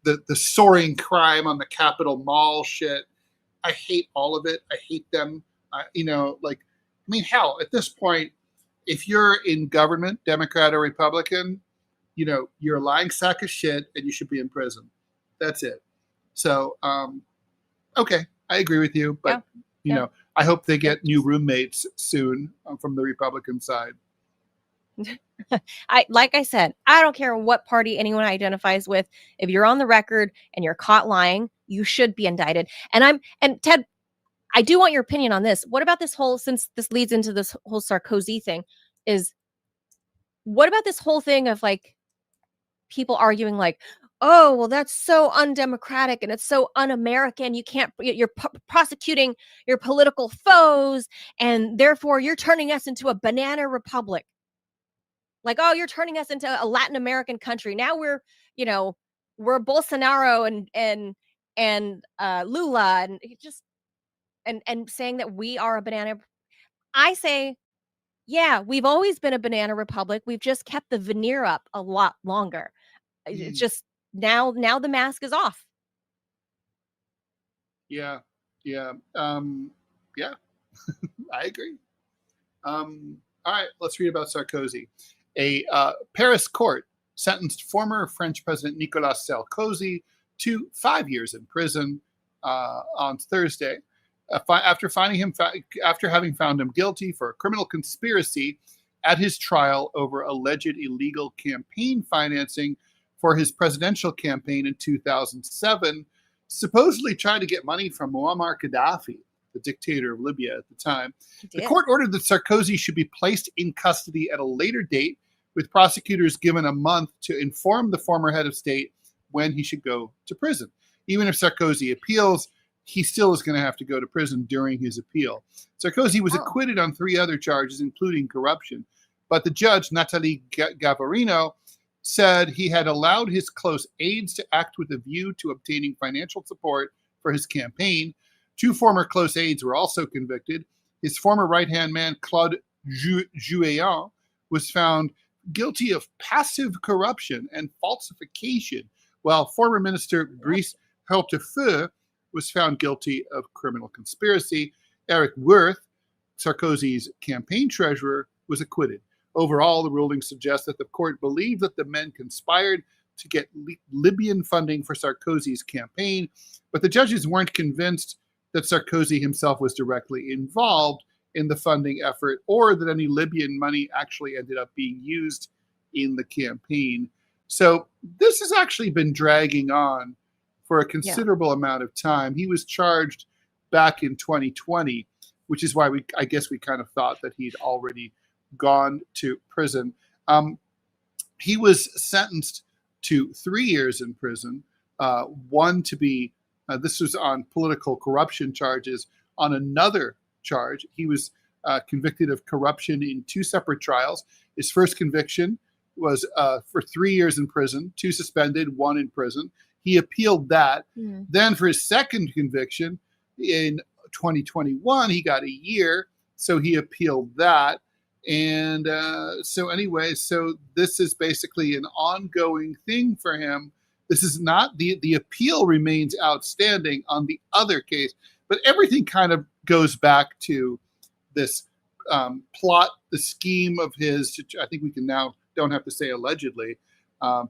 the soaring crime on the Capitol Mall shit. I hate all of it. I hate them. Hell, at this point, if you're in government, Democrat or Republican, you're a lying sack of shit and you should be in prison. That's it. So, okay, I agree with you, but I hope they get new roommates soon from the Republican side. Like I said, I don't care what party anyone identifies with. If you're on the record and you're caught lying, you should be indicted. And Ted, I do want your opinion on this. What about this whole, since this leads into this whole Sarkozy thing, what about this whole thing of like people arguing like, oh, well, that's so undemocratic and it's so un-American. You're prosecuting your political foes, and therefore you're turning us into a banana republic. Like, oh, you're turning us into a Latin American country. Now we're Bolsonaro and Lula and just and saying that we are a banana. I say, yeah, we've always been a banana republic. We've just kept the veneer up a lot longer. It's just now the mask is off. Yeah. I agree. All right, let's read about Sarkozy. A Paris court sentenced former French President Nicolas Sarkozy to 5 years in prison on Thursday after having found him guilty for a criminal conspiracy at his trial over alleged illegal campaign financing for his presidential campaign in 2007, supposedly trying to get money from Muammar Gaddafi, the dictator of Libya at the time. The court ordered that Sarkozy should be placed in custody at a later date, with prosecutors given a month to inform the former head of state when he should go to prison. Even if Sarkozy appeals, he still is going to have to go to prison during his appeal. Sarkozy was acquitted on 3 other charges, including corruption. But the judge, Nathalie Gavarino, said he had allowed his close aides to act with a view to obtaining financial support for his campaign. 2 former close aides were also convicted. His former right-hand man, Claude Jouéan, was found guilty of passive corruption and falsification, while former minister Brice Hortefeux was found guilty of criminal conspiracy. Eric Wirth, Sarkozy's campaign treasurer, was acquitted. Overall, the ruling suggests that the court believed that the men conspired to get Libyan funding for Sarkozy's campaign, but the judges weren't convinced that Sarkozy himself was directly involved in the funding effort, or that any Libyan money actually ended up being used in the campaign. So this has actually been dragging on for a considerable amount of time. He was charged back in 2020, which is why I guess we kind of thought that he'd already gone to prison. He was sentenced to 3 years in prison, one to be, this was on political corruption charges. On another charge, he was convicted of corruption in 2 separate trials. His first conviction was for 3 years in prison, 2 suspended, 1 in prison. He appealed that. Then for his second conviction in 2021, he got a year, so he appealed that. And so this is basically an ongoing thing for him. This is not, the appeal remains outstanding on the other case, but everything kind of goes back to this plot, the scheme of his, I think we can now don't have to say allegedly,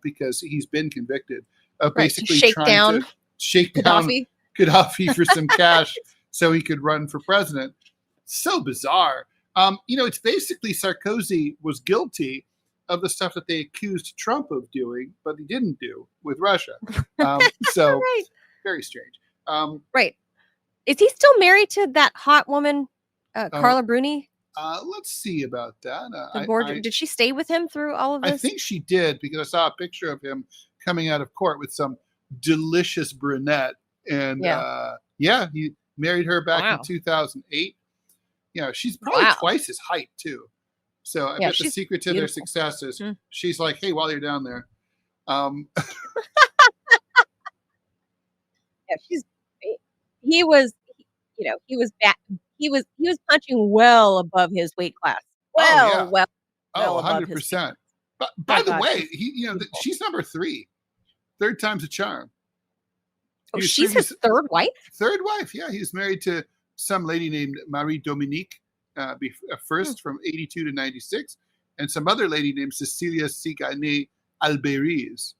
because he's been convicted of basically trying to shake down Gaddafi for some cash so he could run for president. So bizarre. It's basically Sarkozy was guilty of the stuff that they accused Trump of doing, but he didn't do with Russia. So very strange. Right. Is he still married to that hot woman, Carla Bruni? Let's see about that. Did she stay with him through all of this? I think she did, because I saw a picture of him coming out of court with some delicious brunette. And he married her back in 2008. She's probably twice his height too. So I bet the secret to their success is she's like, hey, while you're down there. He was punching well above his weight class. Well 100%. But by the way, she's number 3. 3rd time's a charm. Oh, she's his 3rd wife? 3rd wife, yeah. He was married to some lady named Marie Dominique first from 82 to 96, and some other lady named Cecilia Sigane Alberiz,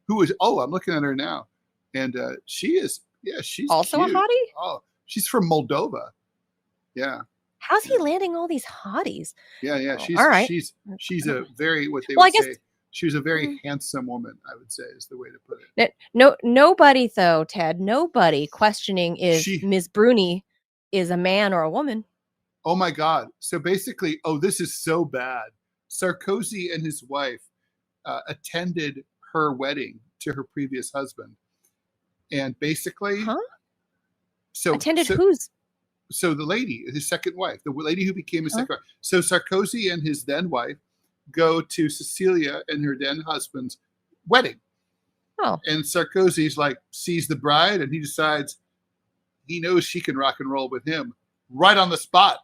who is, I'm looking at her now. And she's also cute. A hottie? Oh, she's from Moldova. Yeah. How's he landing all these hotties? Yeah. She's all right. She's a very, what they would say, she was a very handsome woman, I would say, is the way to put it. Nobody though, Ted, nobody questioning if Ms. Bruni is a man or a woman. Oh my God. So basically, this is so bad. Sarkozy and his wife attended her wedding to her previous husband. And basically, attended whose? So the lady, his second wife, the lady who became his second wife. So Sarkozy and his then wife go to Cecilia and her then husband's wedding. Oh. And Sarkozy's like, sees the bride, and he decides he knows she can rock and roll with him right on the spot.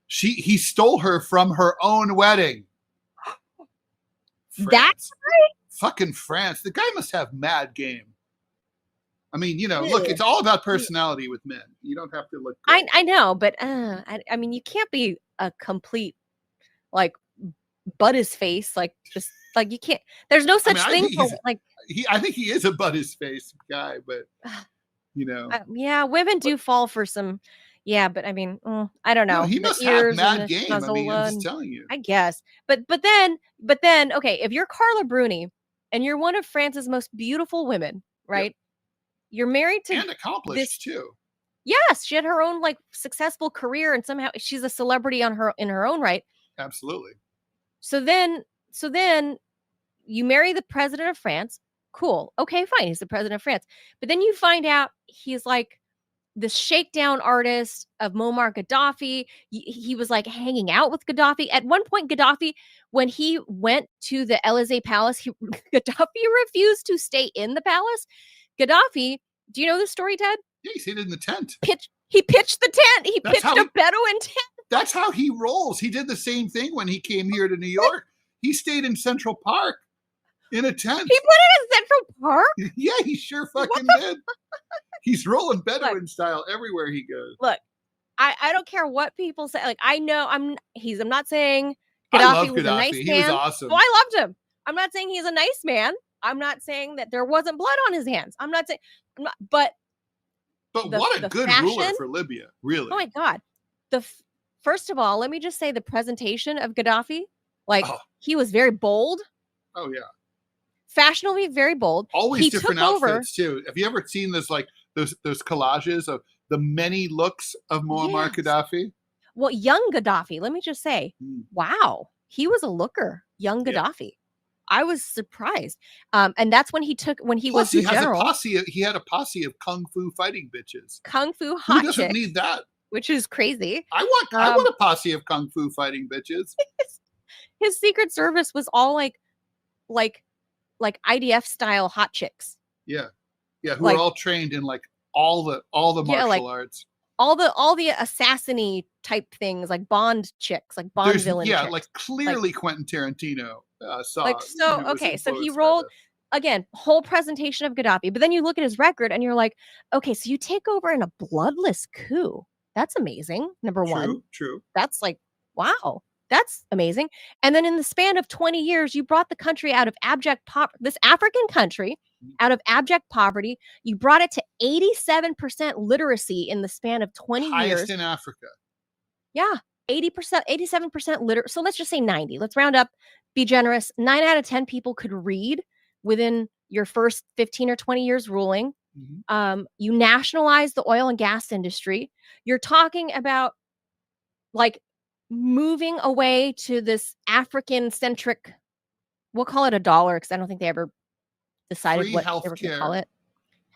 He stole her from her own wedding. France. That's right. Fucking France. The guy must have mad game. I mean, look, it's all about personality with men. You don't have to look good. I know, but I mean, you can't be a complete butt his face, just you can't. There's no such thing for I think he is a butt his face guy, but You know, Yeah, women do fall for some. Yeah, but I mean, I don't no, know. he The must have ears and mad the game. I mean, I'm schnozola just and telling you. I guess. But then, okay, if you're Carla Bruni and you're one of France's most beautiful women, right? You're married to And accomplished too. Yes, she had her own like successful career, and somehow she's a celebrity in her own right. Absolutely. So then you marry the president of France. Cool. Okay, fine. He's the president of France. But then you find out he's like this shakedown artist of Muammar Gaddafi. He was like hanging out with Gaddafi. At one point, Gaddafi, when he went to the Elysee Palace, Gaddafi refused to stay in the palace. Gaddafi, do you know the story, Ted? Yeah, he's in the tent. He pitched the tent. He That's pitched a Bedouin tent. That's how he rolls. He did the same thing when he came here to New York. He stayed in Central Park in a tent. He put it in Central Park? Yeah, he sure fucking did. He's rolling Bedouin style everywhere he goes. Look, I don't care what people say. Like, I know I'm not saying Gaddafi was a nice man. He was awesome. Oh, I loved him. I'm not saying he's a nice man. I'm not saying that there wasn't blood on his hands. But what a good ruler for Libya, really. Oh my God. First of all, let me just say the presentation of Gaddafi, he was very bold. Oh yeah. Fashionably very bold. Always different outfits too. Have you ever seen those collages of the many looks of Muammar Gaddafi? Well, young Gaddafi, let me just say, wow, he was a looker, young Gaddafi. Yeah. I was surprised. And that's when he was the general. He had a posse of kung fu fighting bitches. Kung fu hot Who doesn't chicks, need that? Which is crazy. I want a posse of kung fu fighting bitches. His Secret Service was all like IDF style hot chicks. Yeah. Yeah, who are all trained in all the martial arts. All the assassiny type things, like Bond chicks, like Bond villain chicks. Like clearly Quentin Tarantino saw. So he rolled again, whole presentation of Gaddafi, but then you look at his record and you're like, okay, so you take over in a bloodless coup. That's amazing. Number one. True. That's like, wow. That's amazing. And then in the span of 20 years, you brought the country out of abject poverty, this African country out of abject poverty. You brought it to 87% literacy in the span of 20 years. Highest in Africa. Yeah. 87% literate. So let's just say 90. Let's round up, be generous. 9 out of 10 people could read within your first 15 or 20 years ruling. Mm-hmm. You nationalize the oil and gas industry. You're talking about moving away to this African-centric, we'll call it a dollar because I don't think they ever decided what they were going to call it.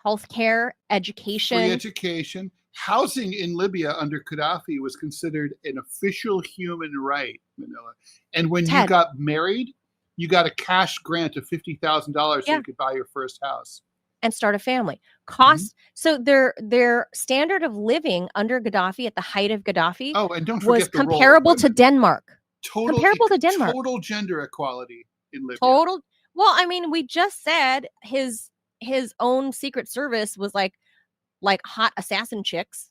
Healthcare, education. Free education. Housing in Libya under Gaddafi was considered an official human right, Manila. And when you got married, you got a cash grant of $50,000 so you could buy your first house. And start a family. Cost. So their standard of living under Gaddafi at the height of Gaddafi and don't forget was comparable to Denmark. Comparable to Denmark. Total gender equality in Libya. Well, I mean, we just said his own Secret Service was like hot assassin chicks.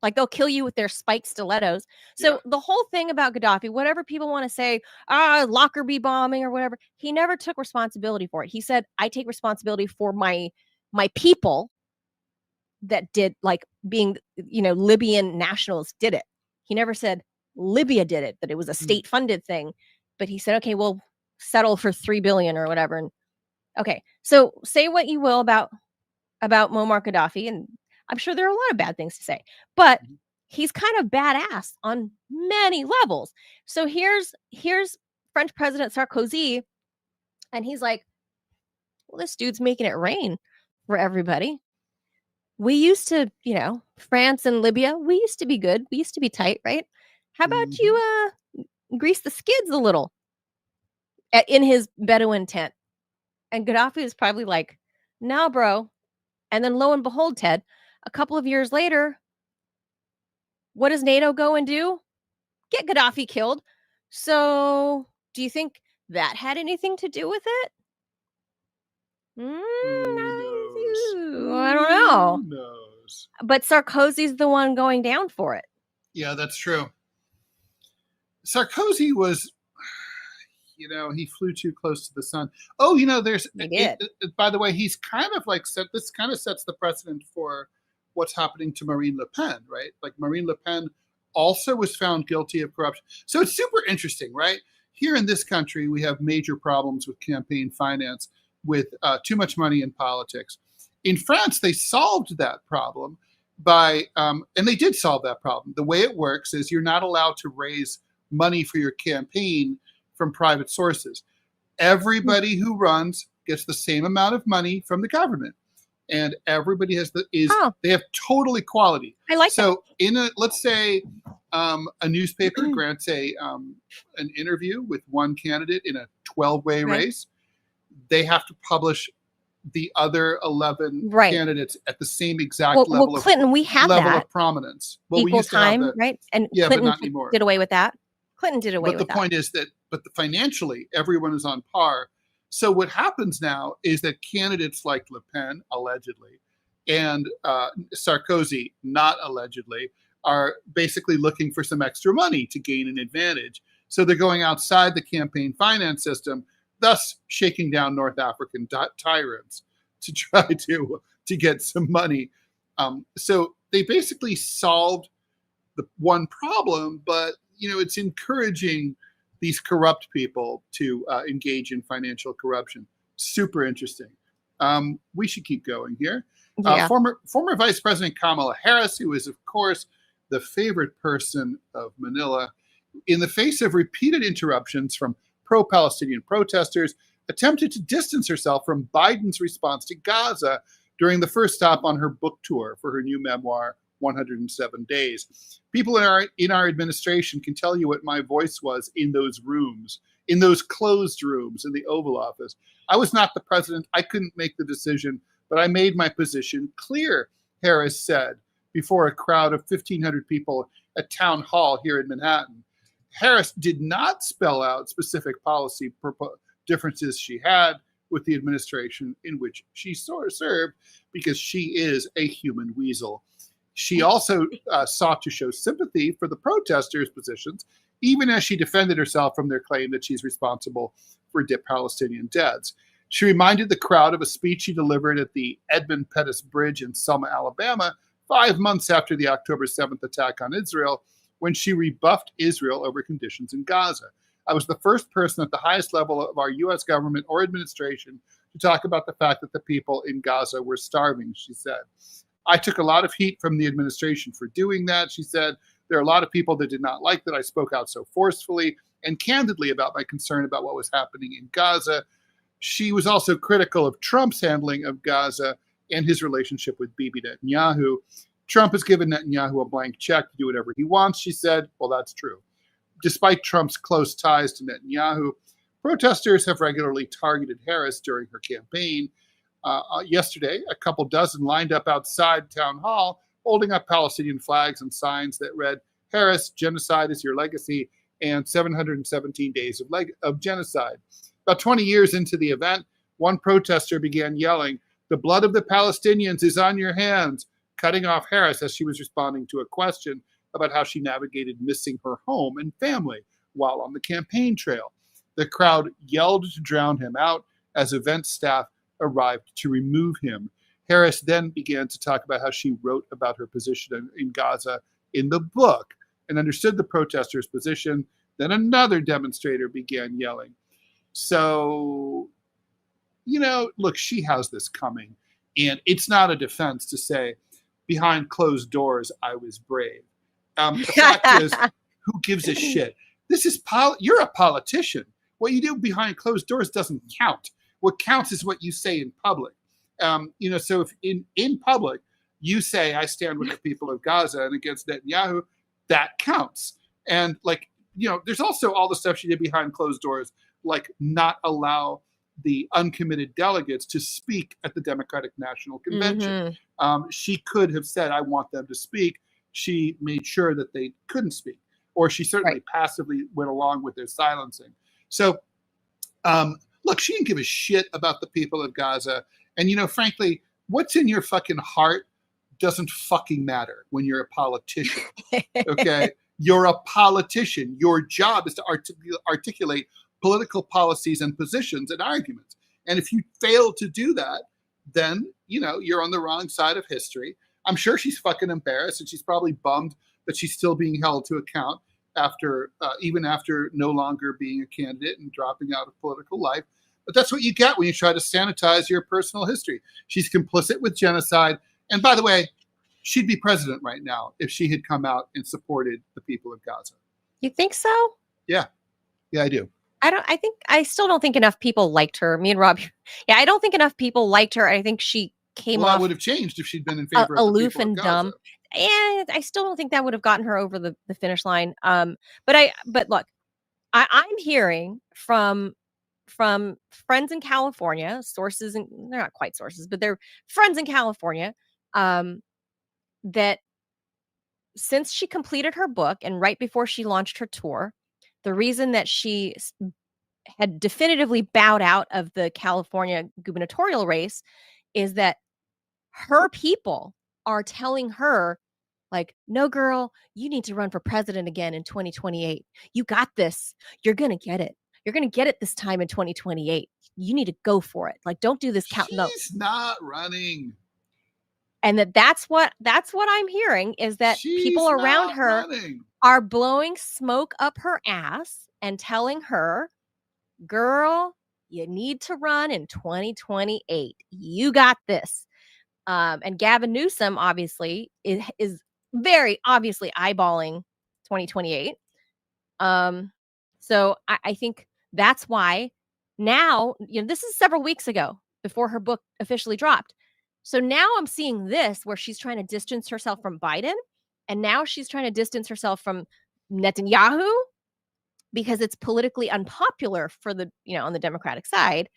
Like they'll kill you with their spiked stilettos. So the whole thing about Gaddafi, whatever people want to say, Lockerbie bombing or whatever, he never took responsibility for it. He said, I take responsibility for my people that did being, Libyan nationals did it. He never said Libya did it, that it was a state funded thing. But he said, okay, we'll settle for $3 billion or whatever. And okay. So say what you will about Muammar Gaddafi, and I'm sure there are a lot of bad things to say, but he's kind of badass on many levels. So here's French President Sarkozy, and he's like, well, this dude's making it rain for everybody. We used to, France and Libya, we used to be good. We used to be tight, right? How about you grease the skids a little in his Bedouin tent? And Gaddafi is probably like, no, bro. And then lo and behold, Ted, a couple of years later, what does NATO go and do? Get Gaddafi killed. So do you think that had anything to do with it? I don't know. Who knows? But Sarkozy's the one going down for it. Yeah, that's true. Sarkozy was, he flew too close to the sun. Oh, there's, He did. by the way, he's kind of like this kind of sets the precedent for what's happening to Marine Le Pen, right? Like Marine Le Pen also was found guilty of corruption. So it's super interesting, right? Here in this country, we have major problems with campaign finance, with too much money in politics. In France, they solved that problem by, and they did solve that problem. The way it works is you're not allowed to raise money for your campaign from private sources. Everybody who runs gets the same amount of money from the government, and everybody they have total equality. I like so that. Let's say a newspaper grants an interview with one candidate in a 12-way race, they have to publish the other 11 candidates at the same exact level. Well, Clinton, we have level that of prominence. Well, equal time, right? And Clinton but not anymore. Did away with that. Clinton did away with that. But the point is that, financially, everyone is on par. So what happens now is that candidates like Le Pen, allegedly, and Sarkozy, not allegedly, are basically looking for some extra money to gain an advantage. So they're going outside the campaign finance system, thus shaking down North African tyrants to try to get some money. So they basically solved the one problem, but it's encouraging these corrupt people to engage in financial corruption. Super interesting. We should keep going here. Former Vice President Kamala Harris, who is, of course, the favorite person of Manila, in the face of repeated interruptions from pro-Palestinian protesters, attempted to distance herself from Biden's response to Gaza during the first stop on her book tour for her new memoir, 107 Days. People in our administration can tell you what my voice was in those rooms, in those closed rooms in the Oval Office. I was not the president. I couldn't make the decision, but I made my position clear, Harris said before a crowd of 1,500 people at Town Hall here in Manhattan. Harris did not spell out specific policy differences she had with the administration in which she served, because she is a human weasel. She also sought to show sympathy for the protesters' positions, even as she defended herself from their claim that she's responsible for Palestinian deaths. She reminded the crowd of a speech she delivered at the Edmund Pettus Bridge in Selma, Alabama, 5 months after the October 7th attack on Israel, when she rebuffed Israel over conditions in Gaza. I was the first person at the highest level of our U.S. government or administration to talk about the fact that the people in Gaza were starving, she said. I took a lot of heat from the administration for doing that, she said. There are a lot of people that did not like that I spoke out so forcefully and candidly about my concern about what was happening in Gaza. She was also critical of Trump's handling of Gaza and his relationship with Bibi Netanyahu. Trump has given Netanyahu a blank check to do whatever he wants, she said. Well, that's true. Despite Trump's close ties to Netanyahu, protesters have regularly targeted Harris during her campaign. Yesterday, a couple dozen lined up outside Town Hall, holding up Palestinian flags and signs that read, "Harris, genocide is your legacy," and 717 days of genocide. About 20 years into the event, one protester began yelling, "The blood of the Palestinians is on your hands," cutting off Harris as she was responding to a question about how she navigated missing her home and family while on the campaign trail. The crowd yelled to drown him out as event staff arrived to remove him. Harris then began to talk about how she wrote about her position in Gaza in the book and understood the protesters' position. Then another demonstrator began yelling. So, look, she has this coming. And it's not a defense to say, behind closed doors, I was brave. The fact is, who gives a shit? You're a politician. What you do behind closed doors doesn't count. What counts is what you say in public. So if in public you say, I stand with the people of Gaza and against Netanyahu, that counts. And there's also all the stuff she did behind closed doors, like not allow the uncommitted delegates to speak at the Democratic National Convention. Mm-hmm. She could have said, I want them to speak. She made sure that they couldn't speak, or she certainly passively went along with their silencing. So, look, she didn't give a shit about the people of Gaza. And, frankly, what's in your fucking heart doesn't fucking matter when you're a politician. Okay? You're a politician. Your job is to articulate political policies and positions and arguments. And if you fail to do that, then, you're on the wrong side of history. I'm sure she's fucking embarrassed, and she's probably bummed that she's still being held to account even after no longer being a candidate and dropping out of political life. But that's what you get when you try to sanitize your personal history. She's complicit with genocide. And by the way, she'd be president right now if she had come out and supported the people of Gaza. You think so? Yeah, I do. I still don't think enough people liked her. Me and Rob. Yeah, I don't think enough people liked her. I think she came off that would have changed if she'd been in favor of aloof the people and of dumb. Gaza. And I still don't think that would have gotten her over the finish line. But look, I'm hearing from friends in California, sources, and they're not quite sources, but they're friends in California, that since she completed her book and right before she launched her tour, the reason that she had definitively bowed out of the California gubernatorial race is that her people are telling her, like, no, girl, you need to run for president again in 2028. You got this. You're going to get it. You're going to get it this time in 2028. You need to go for it. Like, don't do this count. No, She's not running. And that's what I'm hearing is that people around her are blowing smoke up her ass and telling her, girl, you need to run in 2028. You got this. And Gavin Newsom, obviously, is very obviously eyeballing 2028. So I think that's why now, this is several weeks ago before her book officially dropped. So now I'm seeing this where she's trying to distance herself from Biden, and now she's trying to distance herself from Netanyahu because it's politically unpopular for on the Democratic side.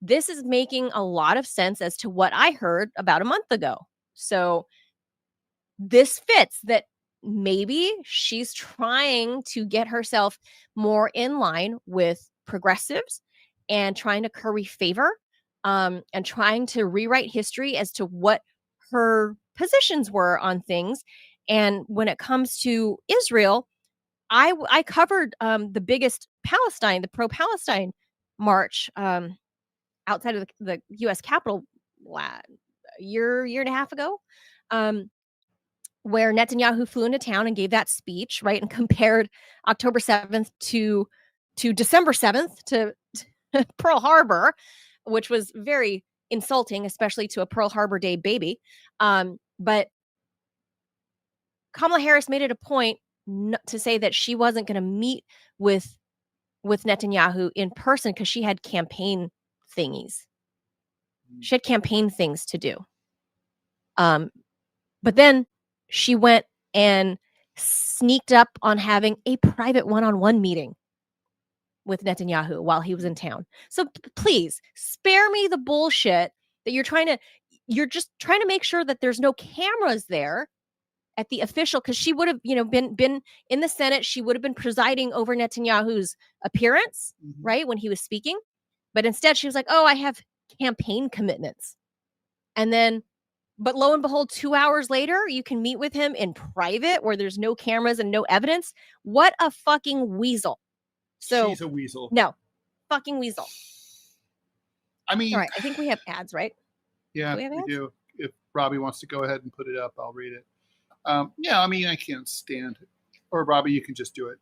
This is making a lot of sense as to what I heard about a month ago. So this fits that maybe she's trying to get herself more in line with progressives and trying to curry favor, and trying to rewrite history as to what her positions were on things. And when it comes to Israel, I covered the biggest the pro-Palestine march outside of the U.S. Capitol a year and a half ago, where Netanyahu flew into town and gave that speech, right, and compared October 7th to December 7th to Pearl Harbor, which was very insulting, especially to a Pearl Harbor Day baby. But Kamala Harris made it a point to say that she wasn't going to meet with Netanyahu in person because she had campaign thingies. She had campaign things to do. But then she went and sneaked up on having a private one-on-one meeting with Netanyahu while he was in town. So please spare me the bullshit that you're just trying to make sure that there's no cameras there at the official, because she would have, been in the Senate. She would have been presiding over Netanyahu's appearance, right, when he was speaking. But instead she was like, oh, I have campaign commitments. And then, but lo and behold, 2 hours later, you can meet with him in private where there's no cameras and no evidence. What a fucking weasel. So she's a weasel. No, fucking weasel. I mean, all right, I think we have ads, right? Yeah, we do. If Robbie wants to go ahead and put it up, I'll read it. Yeah, I mean, I can't stand it. Or Robbie, you can just do it.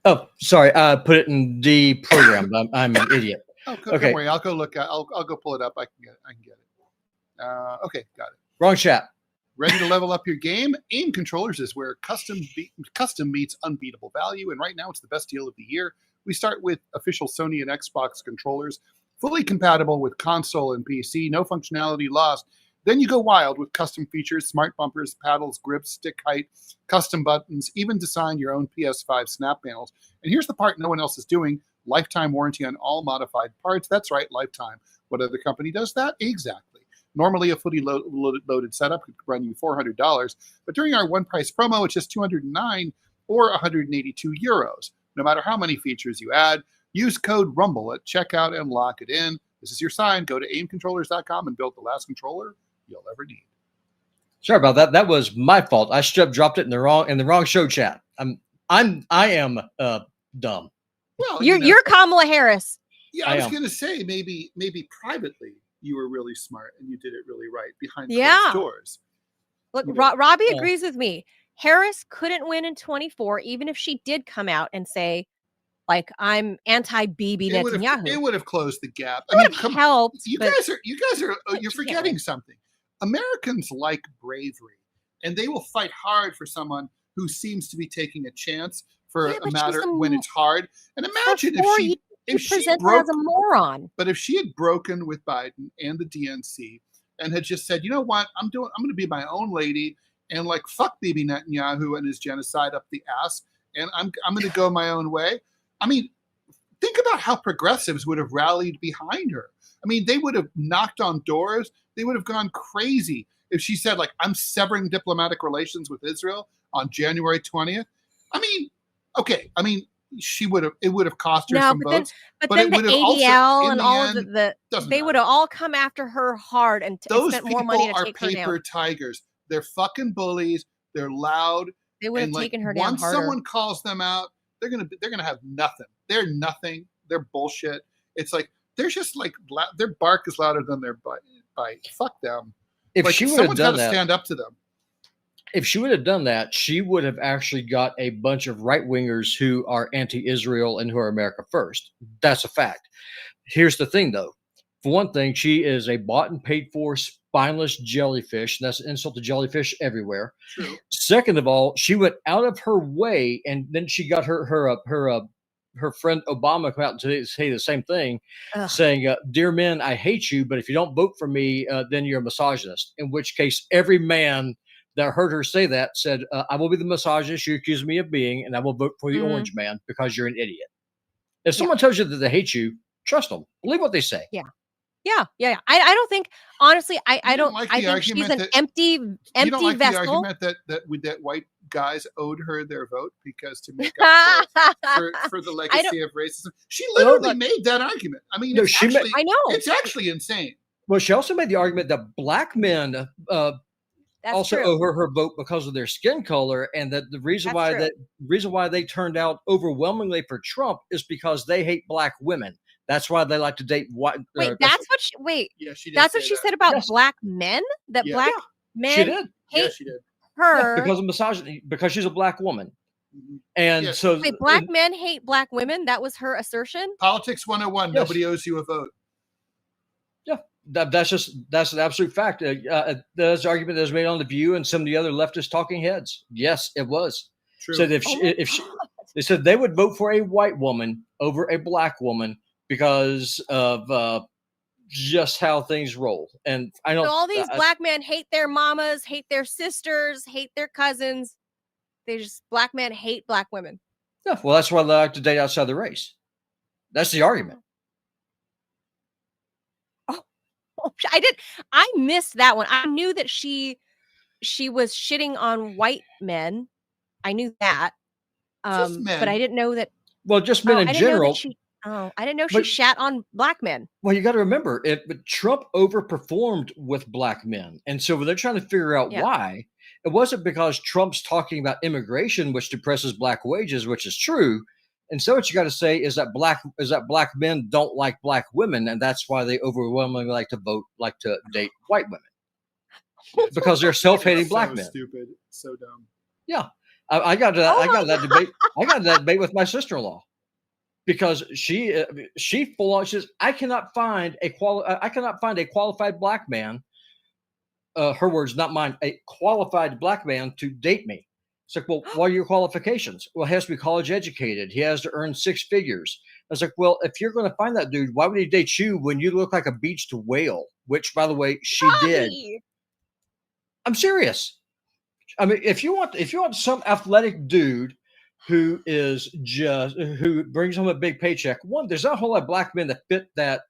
Oh, sorry. Put it in the program. I'm an idiot. Oh, okay. Don't worry. I'll go look. I'll go pull it up. I can get it. Okay, got it. Wrong chat. Ready to level up your game? AIM Controllers is where custom meets unbeatable value, and right now it's the best deal of the year. We start with official Sony and Xbox controllers, fully compatible with console and PC, no functionality lost. Then you go wild with custom features, smart bumpers, paddles, grips, stick height, custom buttons, even design your own PS5 snap panels. And here's the part no one else is doing: lifetime warranty on all modified parts. That's right, lifetime. What other company does that? Exactly. Normally, a fully loaded setup could run you $400, but during our one price promo, it's just $209 or €182. No matter how many features you add, use code RUMBLE at checkout and lock it in. This is your sign. Go to aimcontrollers.com and build the last controller you'll ever need. Sorry about that. That was my fault. I dropped it in the wrong show chat. I am dumb. Well, You're Kamala Harris. Yeah, I I was am. going to say maybe privately you were really smart and you did it really right behind closed Yeah. doors. Look, You know, Robbie Yeah. agrees with me. Harris couldn't win in 24, even if she did come out and say, like, I'm anti-Bibi Netanyahu. It would have closed the gap. It would have helped. You but guys are you're she can't forgetting win. something. Americans like bravery, and they will fight hard for someone who seems to be taking a chance for Yeah, a but she's matter a when it's hard. And imagine For 4 if years, she presented broke, as a moron. but if she had broken with Biden and the DNC and had just said, you know what, I'm going to be my own lady and like fuck Bibi Netanyahu and his genocide up the ass, and I'm going to go my own way. I mean, think about how progressives would have rallied behind her. I mean, they would have knocked on doors. They would have gone crazy if she said, like, I'm severing diplomatic relations with Israel on January 20th. I mean, okay. I mean, it would have cost her some votes. But then it the would have ADL and all end, of the doesn't they matter. would have all come after her hard and Those spent people more money to are take her down. paper tigers. They're fucking bullies. They're loud. They would have And like taken her down once harder. someone calls them out, they're gonna have nothing. They're nothing. They're bullshit. It's like they're just like their bark is louder than their bite. Fuck them. If Like she would have someone's got done to that, stand up to them. if she would have done that, she would have actually got a bunch of right wingers who are anti-Israel and who are America first. That's a fact. Here's the thing, though. For one thing, she is a bought and paid for spineless jellyfish. And that's an insult to jellyfish everywhere. True. Second of all, she went out of her way, and then she got her friend Obama come out and say the same thing, saying, "Dear men, I hate you, but if you don't vote for me, then you're a misogynist." In which case, every man that heard her say that said, "I will be the misogynist you accuse me of being, and I will vote for the orange man because you're an idiot." If someone tells you that they hate you, trust them. Believe what they say. Yeah. I don't think, honestly, I don't. Like I think she's an empty you don't like vessel. the argument that white guys owed her their vote because to make up for the legacy of racism. She literally made that argument. I mean, I know it's actually insane. Well, she also made the argument that black men also true. owe her vote because of their skin color, and that the reason why they turned out overwhelmingly for Trump is because they hate black women. That's why they like to date white. Wait, that's what she. Yeah, she did. That's what she said about black men. That black men she did. hate she did. her because of misogyny, because she's a black woman. And so black men hate black women. That was her assertion. Politics 101. Nobody owes you a vote. Yeah, that's an absolute fact. There's an argument that was made on The View and some of the other leftist talking heads. Yes, it was. True. Said they said they would vote for a white woman over a black woman because of just how things roll. And I don't. So all these black men hate their mamas, hate their sisters, hate their cousins. Black men hate black women. Yeah, well, that's why they like to date outside the race. That's the argument. I missed that one. I knew that she was shitting on white men. I knew that. But I didn't know that. Well, just men in general. I didn't know she shat on black men. Well, you got to remember, Trump overperformed with black men. And so when they're trying to figure out why, it wasn't because Trump's talking about immigration, which depresses black wages, which is true. And so what you got to say is that black men don't like black women, and that's why they overwhelmingly like to date white women, because they're self-hating black men. Stupid, so dumb. Yeah, I got to that. I got to that debate. I got to that debate with my sister-in-law because she full on says I cannot find a qualified black man. Her words, not mine. A qualified black man to date me. It's like, well, what are your qualifications? Well, he has to be college educated. He has to earn 6 figures. I was like, well, if you're going to find that dude, why would he date you when you look like a beached whale? Which, by the way, she did. I'm serious. I mean, if you want some athletic dude who brings home a big paycheck, there's not a whole lot of black men that fit that.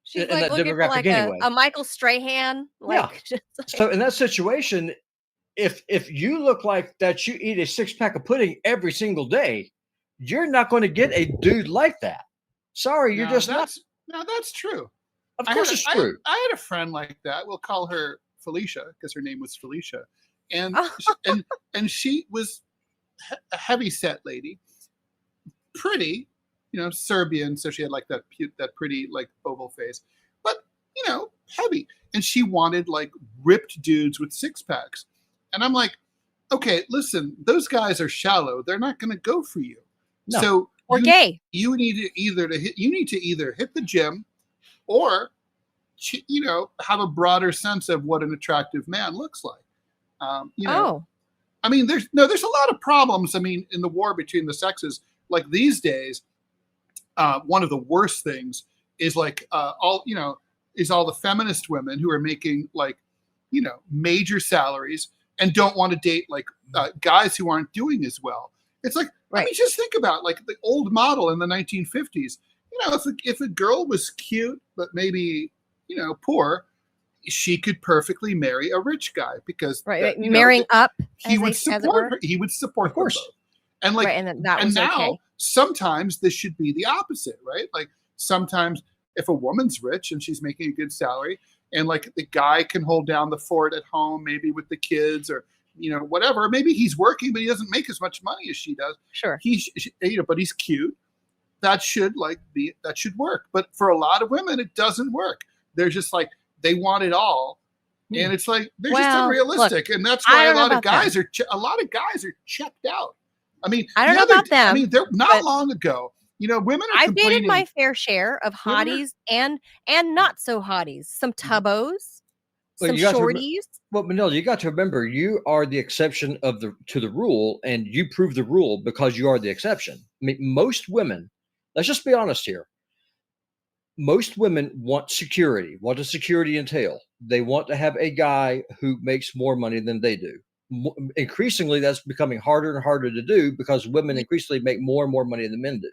She's in like looking for like a Michael Strahan. So in that situation, if you look like that, you eat a 6-pack of pudding every single day, you're not going to get a dude like that. Sorry, you're just not. No, that's true. Of course it's true. I had a friend like that. We'll call her Felicia because her name was Felicia. And and she was a heavy set lady, pretty, Serbian, so she had like that pretty like oval face, but heavy, and she wanted like ripped dudes with six packs, and I'm like, okay, listen, those guys are shallow; they're not going to go for you. No. So Or gay. You need to either hit the gym, or have a broader sense of what an attractive man looks like. I mean, there's a lot of problems. I mean, in the war between the sexes, like these days, one of the worst things is like all the feminist women who are making like major salaries and don't want to date like guys who aren't doing as well. It's like, I mean, just think about like the old model in the 1950s. If a girl was cute but maybe poor, she could perfectly marry a rich guy because marrying up, he would support her. He would support, of course, them both. And like, and now okay. Sometimes this should be the opposite, right? Like sometimes if a woman's rich and she's making a good salary, and like the guy can hold down the fort at home, maybe with the kids or whatever. Maybe he's working, but he doesn't make as much money as she does. Sure. But he's cute. That should work. But for a lot of women, it doesn't work. They're just like, they want it all, and it's like they're just unrealistic, and that's why a lot of guys are checked out. I mean, I don't know about them. I mean, they're not long ago. Women are I've dated my fair share of hotties and not so hotties. Some tubbos, some shorties. Well, Manila, you got to remember, you are the exception to the rule, and you prove the rule because you are the exception. I mean, most women, let's just be honest here. Most women want security. What does security entail? They want to have a guy who makes more money than they do. Increasingly, that's becoming harder and harder to do because women increasingly make more and more money than men do.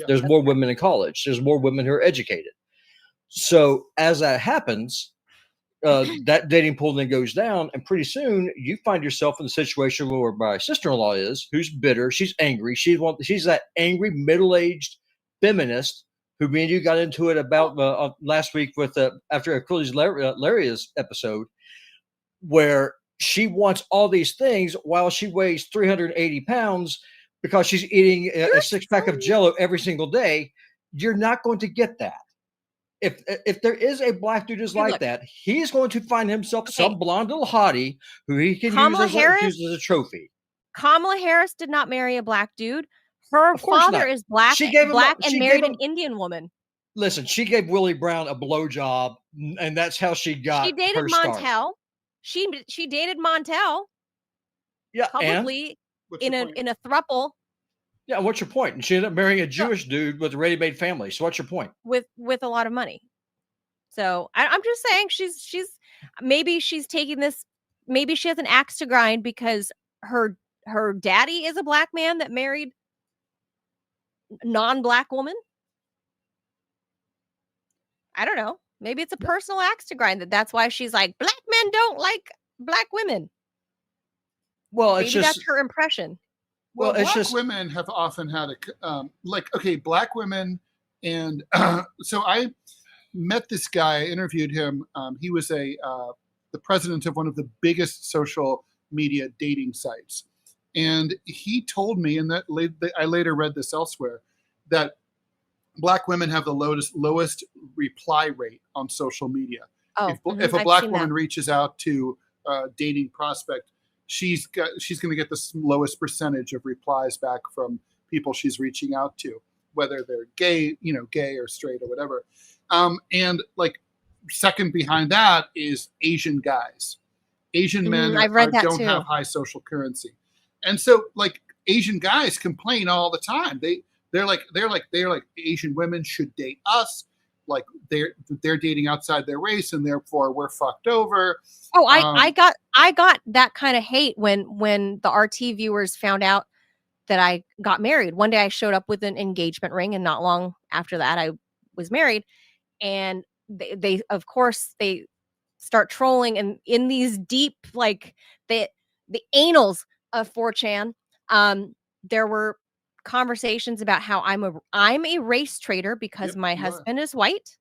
There's more women in college. There's more women who are educated. So as that happens, that dating pool then goes down, and pretty soon you find yourself in the situation where my sister-in-law is, who's bitter, she's angry, she's that angry middle-aged feminist who me and you got into it about last week with after Achilles Laria's episode, where she wants all these things while she weighs 380 pounds because she's eating a six-pack of Jell-O every single day. You're not going to get that. If there is a black dude who's like that, he's going to find himself some blonde little hottie who he can use as a trophy. Kamala Harris did not marry a black dude. Her father is black and married an Indian woman. Listen, she gave Willie Brown a blowjob, and that's how she got. She dated Montel. She dated Montel. Yeah, probably in a throuple. Yeah, what's your point? And she ended up marrying a Jewish dude with a ready-made family. So what's your point? With a lot of money. So I'm just saying maybe she's taking this. Maybe she has an axe to grind because her daddy is a black man that married non-black woman. I don't know. Maybe it's a personal axe to grind. That's why she's like, black men don't like black women. Well, maybe that's her impression. Well, black women have often had black women, and so I met this guy. I interviewed him. He was the president of one of the biggest social media dating sites. And he told me, and that I later read this elsewhere, that black women have the lowest reply rate on social media. If a black woman reaches out to a dating prospect, she's going to get the lowest percentage of replies back from people she's reaching out to, whether they're gay or straight or whatever. And like second behind that is Asian guys. Asian men don't have high social currency. And so like Asian guys complain all the time. They're like Asian women should date us. Like they're dating outside their race, and therefore we're fucked over. Oh, I got that kind of hate when the RT viewers found out that I got married. One day I showed up with an engagement ring, and not long after that I was married. And they of course they start trolling, and in these deep like the anals of 4chan, there were conversations about how I'm a race traitor because my husband is white,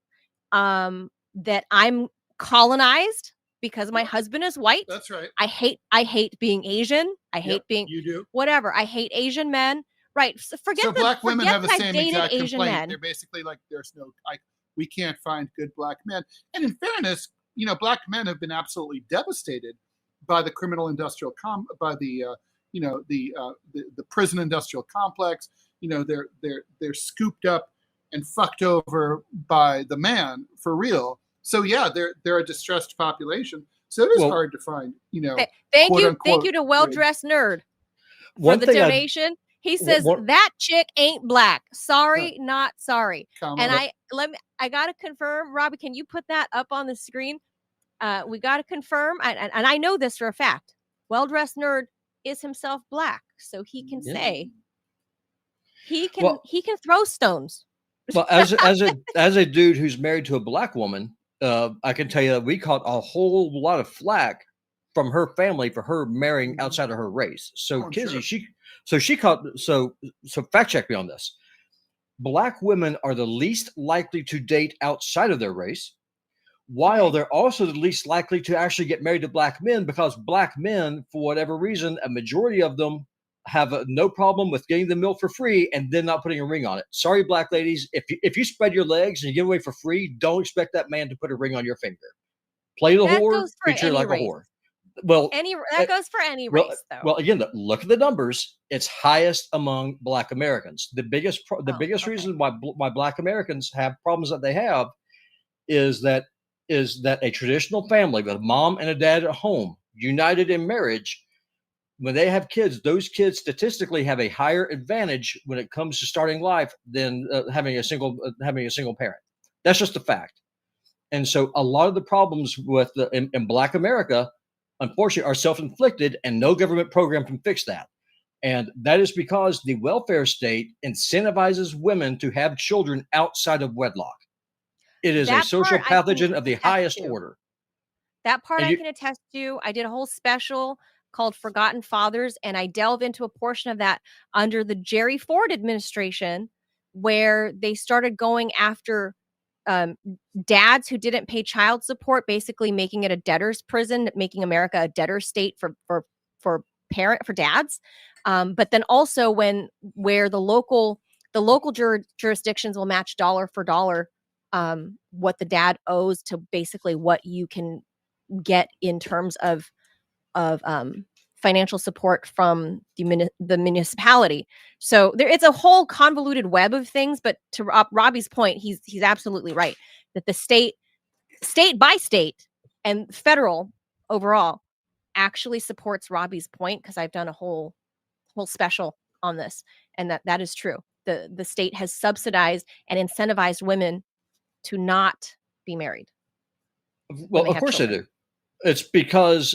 that I'm colonized because my husband is white. That's right. I hate being Asian. I hate being you do whatever. I hate Asian men, Right. So So black women have the I've same dated exact Asian complaint. men. They're basically like, we can't find good black men. And in fairness, black men have been absolutely devastated by the criminal industrial by the prison industrial complex. They're scooped up and fucked over by the man for real. So yeah, they're a distressed population. So it is hard to find, Thank quote you. unquote, Thank you to Well Dressed Nerd for One the thing donation. He says that chick ain't black. Sorry, not sorry. And I gotta confirm, Robbie, can you put that up on the screen? We gotta confirm, and I know this for a fact. Well Dressed Nerd is himself black, so he can say he can throw stones. Well, as a dude who's married to a black woman, I can tell you that we caught a whole lot of flack from her family for her marrying outside of her race. So Kizzy, sure. So fact check me on this. Black women are the least likely to date outside of their race, while they're also the least likely to actually get married to black men, because black men, for whatever reason, a majority of them have no problem with getting the milk for free and then not putting a ring on it. Sorry, black ladies, if you spread your legs and you give away for free, don't expect that man to put a ring on your finger. Play the whore, treat her like a whore. Well, that goes for any race, though. Well, again, look at the numbers. It's highest among black Americans. The biggest reason why black Americans have problems that they have is that a traditional family with a mom and a dad at home, united in marriage, when they have kids, those kids statistically have a higher advantage when it comes to starting life than having a single parent. That's just a fact. And so a lot of the problems with in Black America, unfortunately, are self-inflicted, and no government program can fix that. And that is because the welfare state incentivizes women to have children outside of wedlock. It is a social pathogen of the highest order. That part I can attest to. I did a whole special called Forgotten Fathers, and I delve into a portion of that under the Jerry Ford administration, where they started going after dads who didn't pay child support, basically making it a debtor's prison, making America a debtor state for dads. But then also where the local jurisdictions will match dollar for dollar what the dad owes to basically what you can get in terms of financial support from the municipality. So it's a whole convoluted web of things. But to Robbie's point, he's absolutely right that the state by state and federal overall actually supports Robbie's point, because I've done a whole special on this, and that is true. The state has subsidized and incentivized women to not be married. Well, of course they do. It's because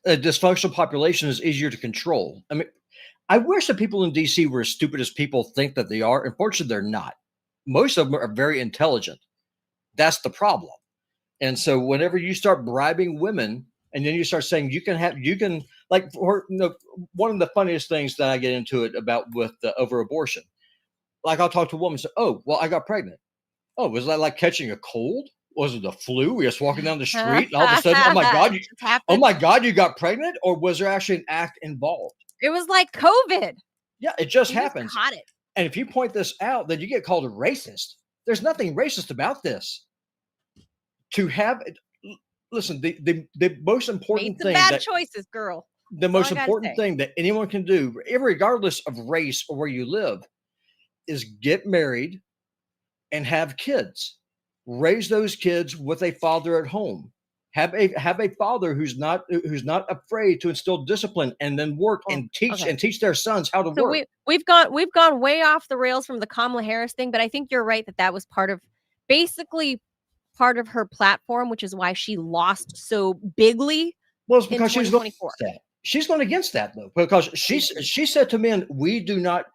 a dysfunctional population is easier to control. I mean, I wish that people in DC were as stupid as people think that they are. Unfortunately, they're not. Most of them are very intelligent. That's the problem. And so whenever you start bribing women, and then you start saying one of the funniest things that I get into it about with over abortion, like I'll talk to a woman and say, "Oh, well, I got pregnant. Oh, was that like catching a cold? Was it the flu? We were just walking down the street, and all of a sudden, oh my God, you got pregnant? Or was there actually an act involved?" It was like COVID. Yeah, it just happens. Just caught it. And if you point this out, then you get called a racist. There's nothing racist about this. Listen, the most important thing bad choices, girl. The most important thing that anyone can do, regardless of race or where you live, is get married and have kids. Raise those kids with a father at home. Have a father who's not afraid to instill discipline, and then work and teach their sons how to work. We've gone way off the rails from the Kamala Harris thing, but I think you're right that was part of her platform, which is why she lost so bigly. Well, it's because she's going against that though, because she said to men, "We do not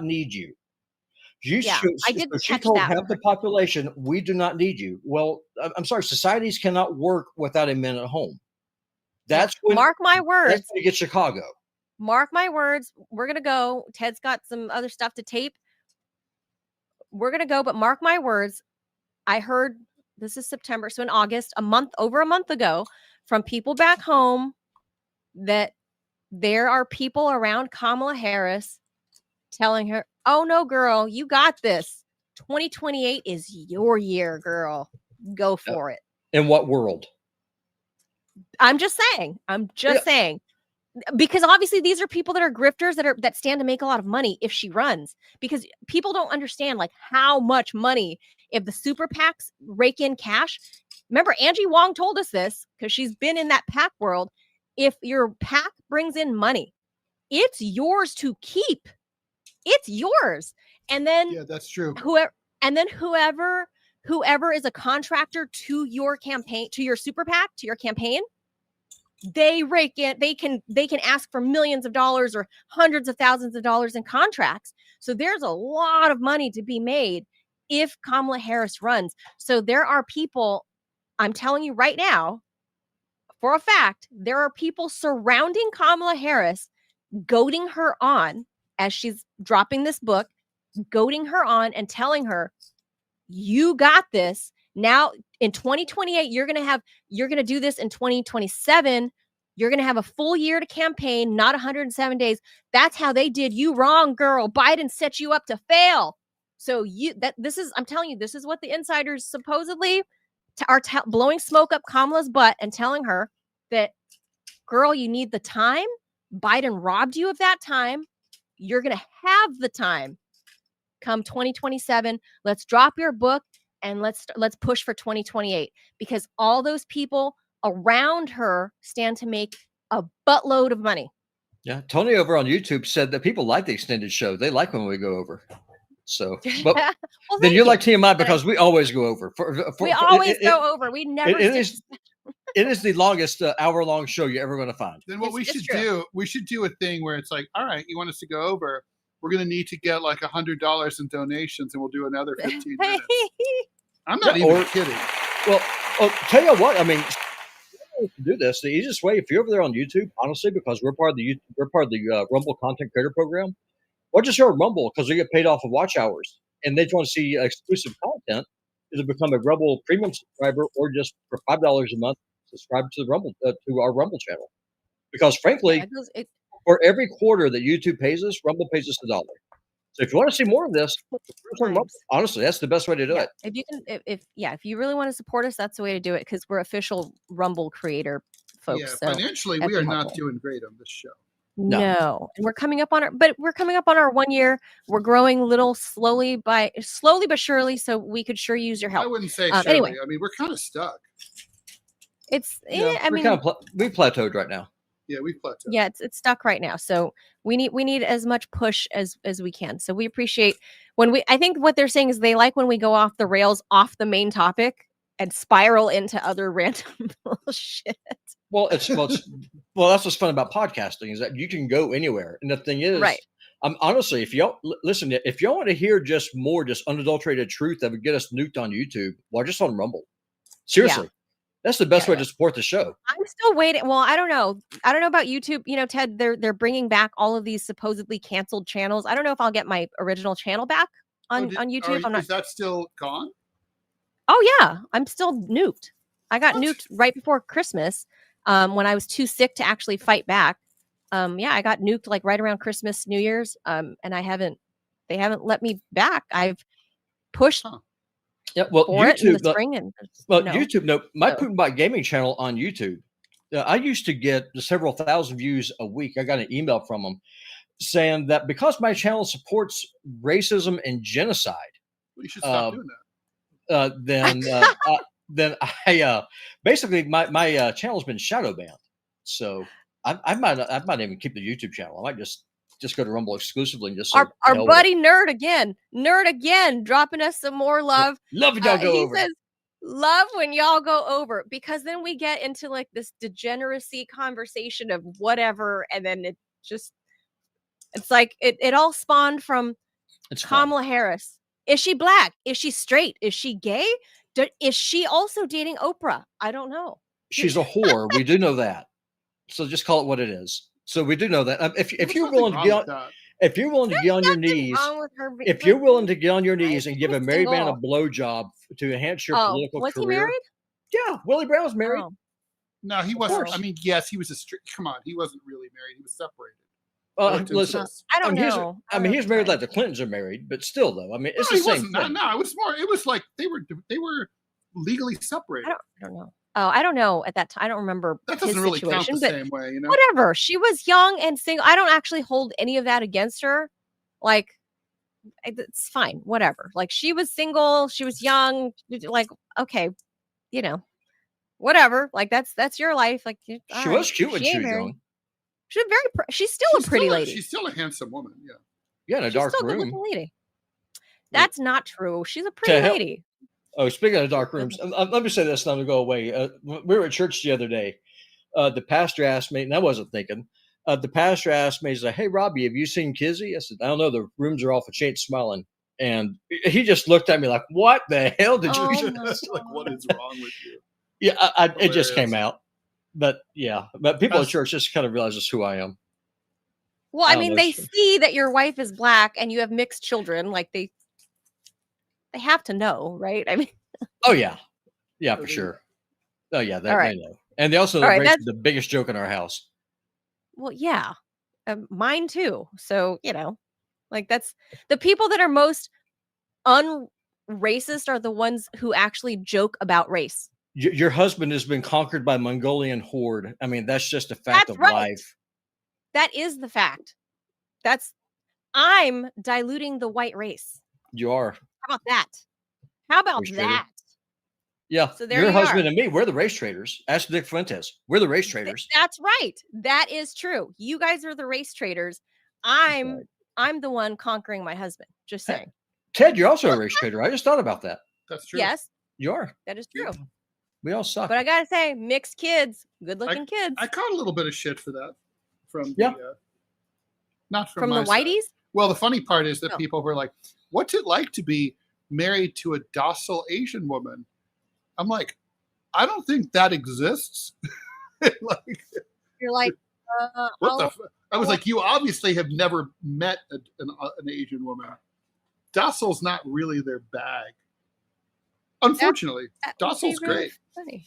need you." I did. So she told half the population, "We do not need you." Well, I'm sorry, societies cannot work without a man at home. That's when, mark my words. That's when you get Chicago. Mark my words. We're gonna go. Ted's got some other stuff to tape. We're gonna go, but mark my words. I heard this is September, so in August, over a month ago, from people back home, that there are people around Kamala Harris telling her, "Oh no, girl, you got this. 2028 is your year, girl. Go for it." In what world? I'm just saying. Because obviously these are people that are grifters that stand to make a lot of money if she runs, because people don't understand like how much money if the super PACs rake in cash. Remember, Angie Wong told us this because she's been in that PAC world. If your PAC brings in money, it's yours to keep. It's yours. And then Yeah, that's true. whoever is a contractor to your campaign, to your super PAC, to your campaign, they rake in, they can ask for millions of dollars or hundreds of thousands of dollars in contracts. So there's a lot of money to be made if Kamala Harris runs. So there are people, I'm telling you right now, for a fact, there are people surrounding Kamala Harris, goading her on as she's dropping this book, goading her on and telling her, you got this. Now in 2028, you're going to do this in 2027. You're going to have a full year to campaign, not 107 days. That's how they did you wrong, girl. Biden set you up to fail. So I'm telling you, this is what the insiders supposedly are blowing smoke up Kamala's butt and telling her that, girl, you need the time. Biden robbed you of that time. You're going to have the time come 2027. Let's drop your book and let's push for 2028, because all those people around her stand to make a buttload of money. Yeah, Tony over on YouTube said that people like the extended show. They like when we go over. So, but well, then you like TMI because we always go over. We always go over. We never. It is the longest hour-long show you're ever going to find. Then what we should do a thing where it's like, all right, you want us to go over? We're going to need to get like $100 in donations, and we'll do another 15 minutes. I'm not even kidding. Well, I'll tell you what. I mean, to do this, the easiest way, if you're over there on YouTube, honestly, because we're part of the Rumble content creator program, or just go to Rumble because we get paid off of watch hours, and they just want to see exclusive content. Is to become a Rumble premium subscriber, or just for $5 a month, subscribe to the Rumble to our Rumble channel. Because frankly, for every quarter that YouTube pays us, Rumble pays us $1. So if you want to see more of this, honestly, that's the best way to do it. If you can, if you really want to support us, that's the way to do it, because we're official Rumble creator folks. Yeah, financially, we are not doing great on this show. No. And we're coming up on our 1 year. We're growing slowly but surely. So we could sure use your help. I wouldn't say surely. Anyway, I mean, we're kind of stuck. It's we plateaued right now. Yeah, we've plateaued. Yeah, it's stuck right now. So we need as much push as we can. So we appreciate I think what they're saying is they like when we go off the rails, off the main topic, and spiral into other random bullshit. Well, that's what's fun about podcasting, is that you can go anywhere. And the thing is, right. Honestly, if y'all want to hear just unadulterated truth that would get us nuked on YouTube, well, just on Rumble. Seriously. Yeah. That's the best way to support the show. I'm still waiting. Well, I don't know about YouTube. You know, Ted, they're bringing back all of these supposedly canceled channels. I don't know if I'll get my original channel back on YouTube. Is that still gone? Oh yeah, I'm still nuked. I got nuked right before Christmas, when I was too sick to actually fight back. I got nuked like right around Christmas, New Year's, and they haven't let me back. I've pushed. Huh. Yeah, well, YouTube. YouTube. No, my Putin Bot Gaming channel on YouTube. I used to get several thousand views a week. I got an email from them saying that because my channel supports racism and genocide, you should stop doing that. Then I basically my channel's been shadow banned. So I might even keep the YouTube channel. I might just go to Rumble exclusively and just our buddy Nerd again dropping us some more love. Love when y'all go over. He says, love when y'all go over, because then we get into like this degeneracy conversation of whatever, and then it's like it all spawned from Kamala Harris. Is she black? Is she straight? Is she gay? Is she also dating Oprah? I don't know. She's a whore. We do know that. So just call it what it is. So we do know that. If you're willing to get on your knees, and give a married man a blowjob to enhance your political career. Was he married? Yeah, Willie Brown was married. No, he wasn't. I mean, yes, he was come on, he wasn't really married. He was separated. would listen, insist. I don't he's, know. I mean, he's married like the Clintons are married, but still, though, I mean, it's No, the he same wasn't. thing. No, it was more. It was like they were legally separated. I don't know. Oh, I don't know at that time. I don't remember That his doesn't really count situation, the but same way, you know. whatever. She was young and single. I don't actually hold any of that against her. Like, it's fine. Whatever. Like, she was single. She was young. Like, okay, you know, whatever. Like, that's your life. Like, She was cute when she ain't was married. young. She's she's still a pretty lady. She's still a handsome woman. Yeah. Yeah, in a She's dark still a room. good-looking lady. That's not true. She's a pretty hell- lady. Oh, speaking of dark rooms, let me say this and I'm going to go away. We were at church the other day. The pastor asked me, and I wasn't thinking, the pastor asked me, he's like, hey, Robbie, have you seen Kizzy? I said, I don't know. The rooms are off. She ain't smiling. And he just looked at me like, what the hell did Oh you? my Like, what is wrong with you? Yeah, it just came Hilarious. out. But yeah, but people at church just kind of realize just who I am. Well, I I don't mean, know. they see that your wife is black and you have mixed children. Like, they have to know, right? I mean, Oh, yeah. Yeah, Oh, for they sure. Oh, yeah, All right. they know. And they also know All right, Rachel's that's- the biggest joke in our house. well, yeah, mine too. So, like, that's the people that are most unracist are the ones who actually joke about race. Your husband has been conquered by Mongolian horde. I mean, that's just a fact That's of right. life. That is the fact. I'm diluting the white race. You are. How about that? How about Race trader. that? Yeah. So there your you husband are. and me, we're the race traders. Ask Dick Fuentes. We're the race traders. That's right. That is true. You guys are the race traders. I'm the one conquering my husband. Just saying. Ted, you're also a race trader. I just thought about that. That's true. Yes, You are. that is true. Yeah. We all suck. But I gotta say, mixed kids, good-looking kids. I caught a little bit of shit for that from Yeah. the, not from From my the side. whiteys? Well, the funny part is that No. people were like, "What's it like to be married to a docile Asian woman?" I'm like, I don't think that exists. Like, You're like, what the? I was like, you obviously have never met an Asian woman. Docile's not really their bag. Unfortunately, docile's great. Funny.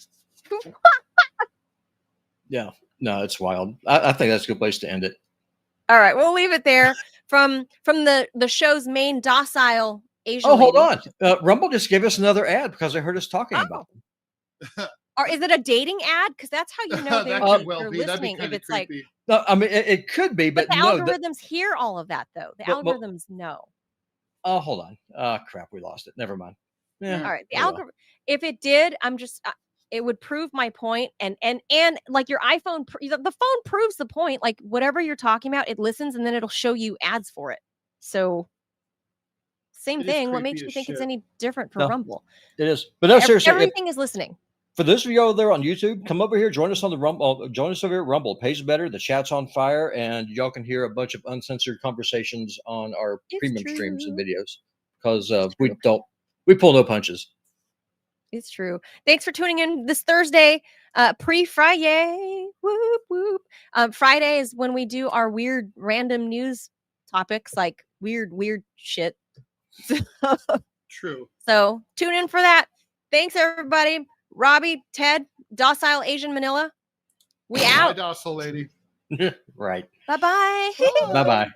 Yeah. No, it's wild. I think that's a good place to end it. All right, we'll leave it there. From the show's main docile Asian. Oh, hold lady. on. Rumble just gave us another ad because I heard us talking about them. Or is it a dating ad? Because that's how you know That they're, could well they're be. That'd be listening. kind If of it's like, creepy. No, I mean, it could be, but but the no. algorithms hear all of that, though. The But- algorithms know. Oh, hold on. Crap, we lost it. Never mind. Yeah. All right, the Oh, well. algorithm. If it did, I'm just. It would prove my point, and like your iPhone, the phone proves the point. Like whatever you're talking about, it listens, and then it'll show you ads for it. So, same It is thing. What creepy makes you as think it's shit. any different for No. Rumble? It is. But no, seriously. Everything is listening. For those of you over there on YouTube, come over here, join us on the Rumble. Join us over here at Rumble. It pays better. The chat's on fire, and y'all can hear a bunch of uncensored conversations on our It's premium streams and true. videos because we pull no punches. It's true. Thanks for tuning in this Thursday, pre-Friday. Whoop whoop. Friday is when we do our weird random news topics, like weird shit. True. So tune in for that. Thanks everybody. Robbie, Ted, docile Asian Manila. We Bye, out. docile lady. Right. Bye-bye. Bye-bye.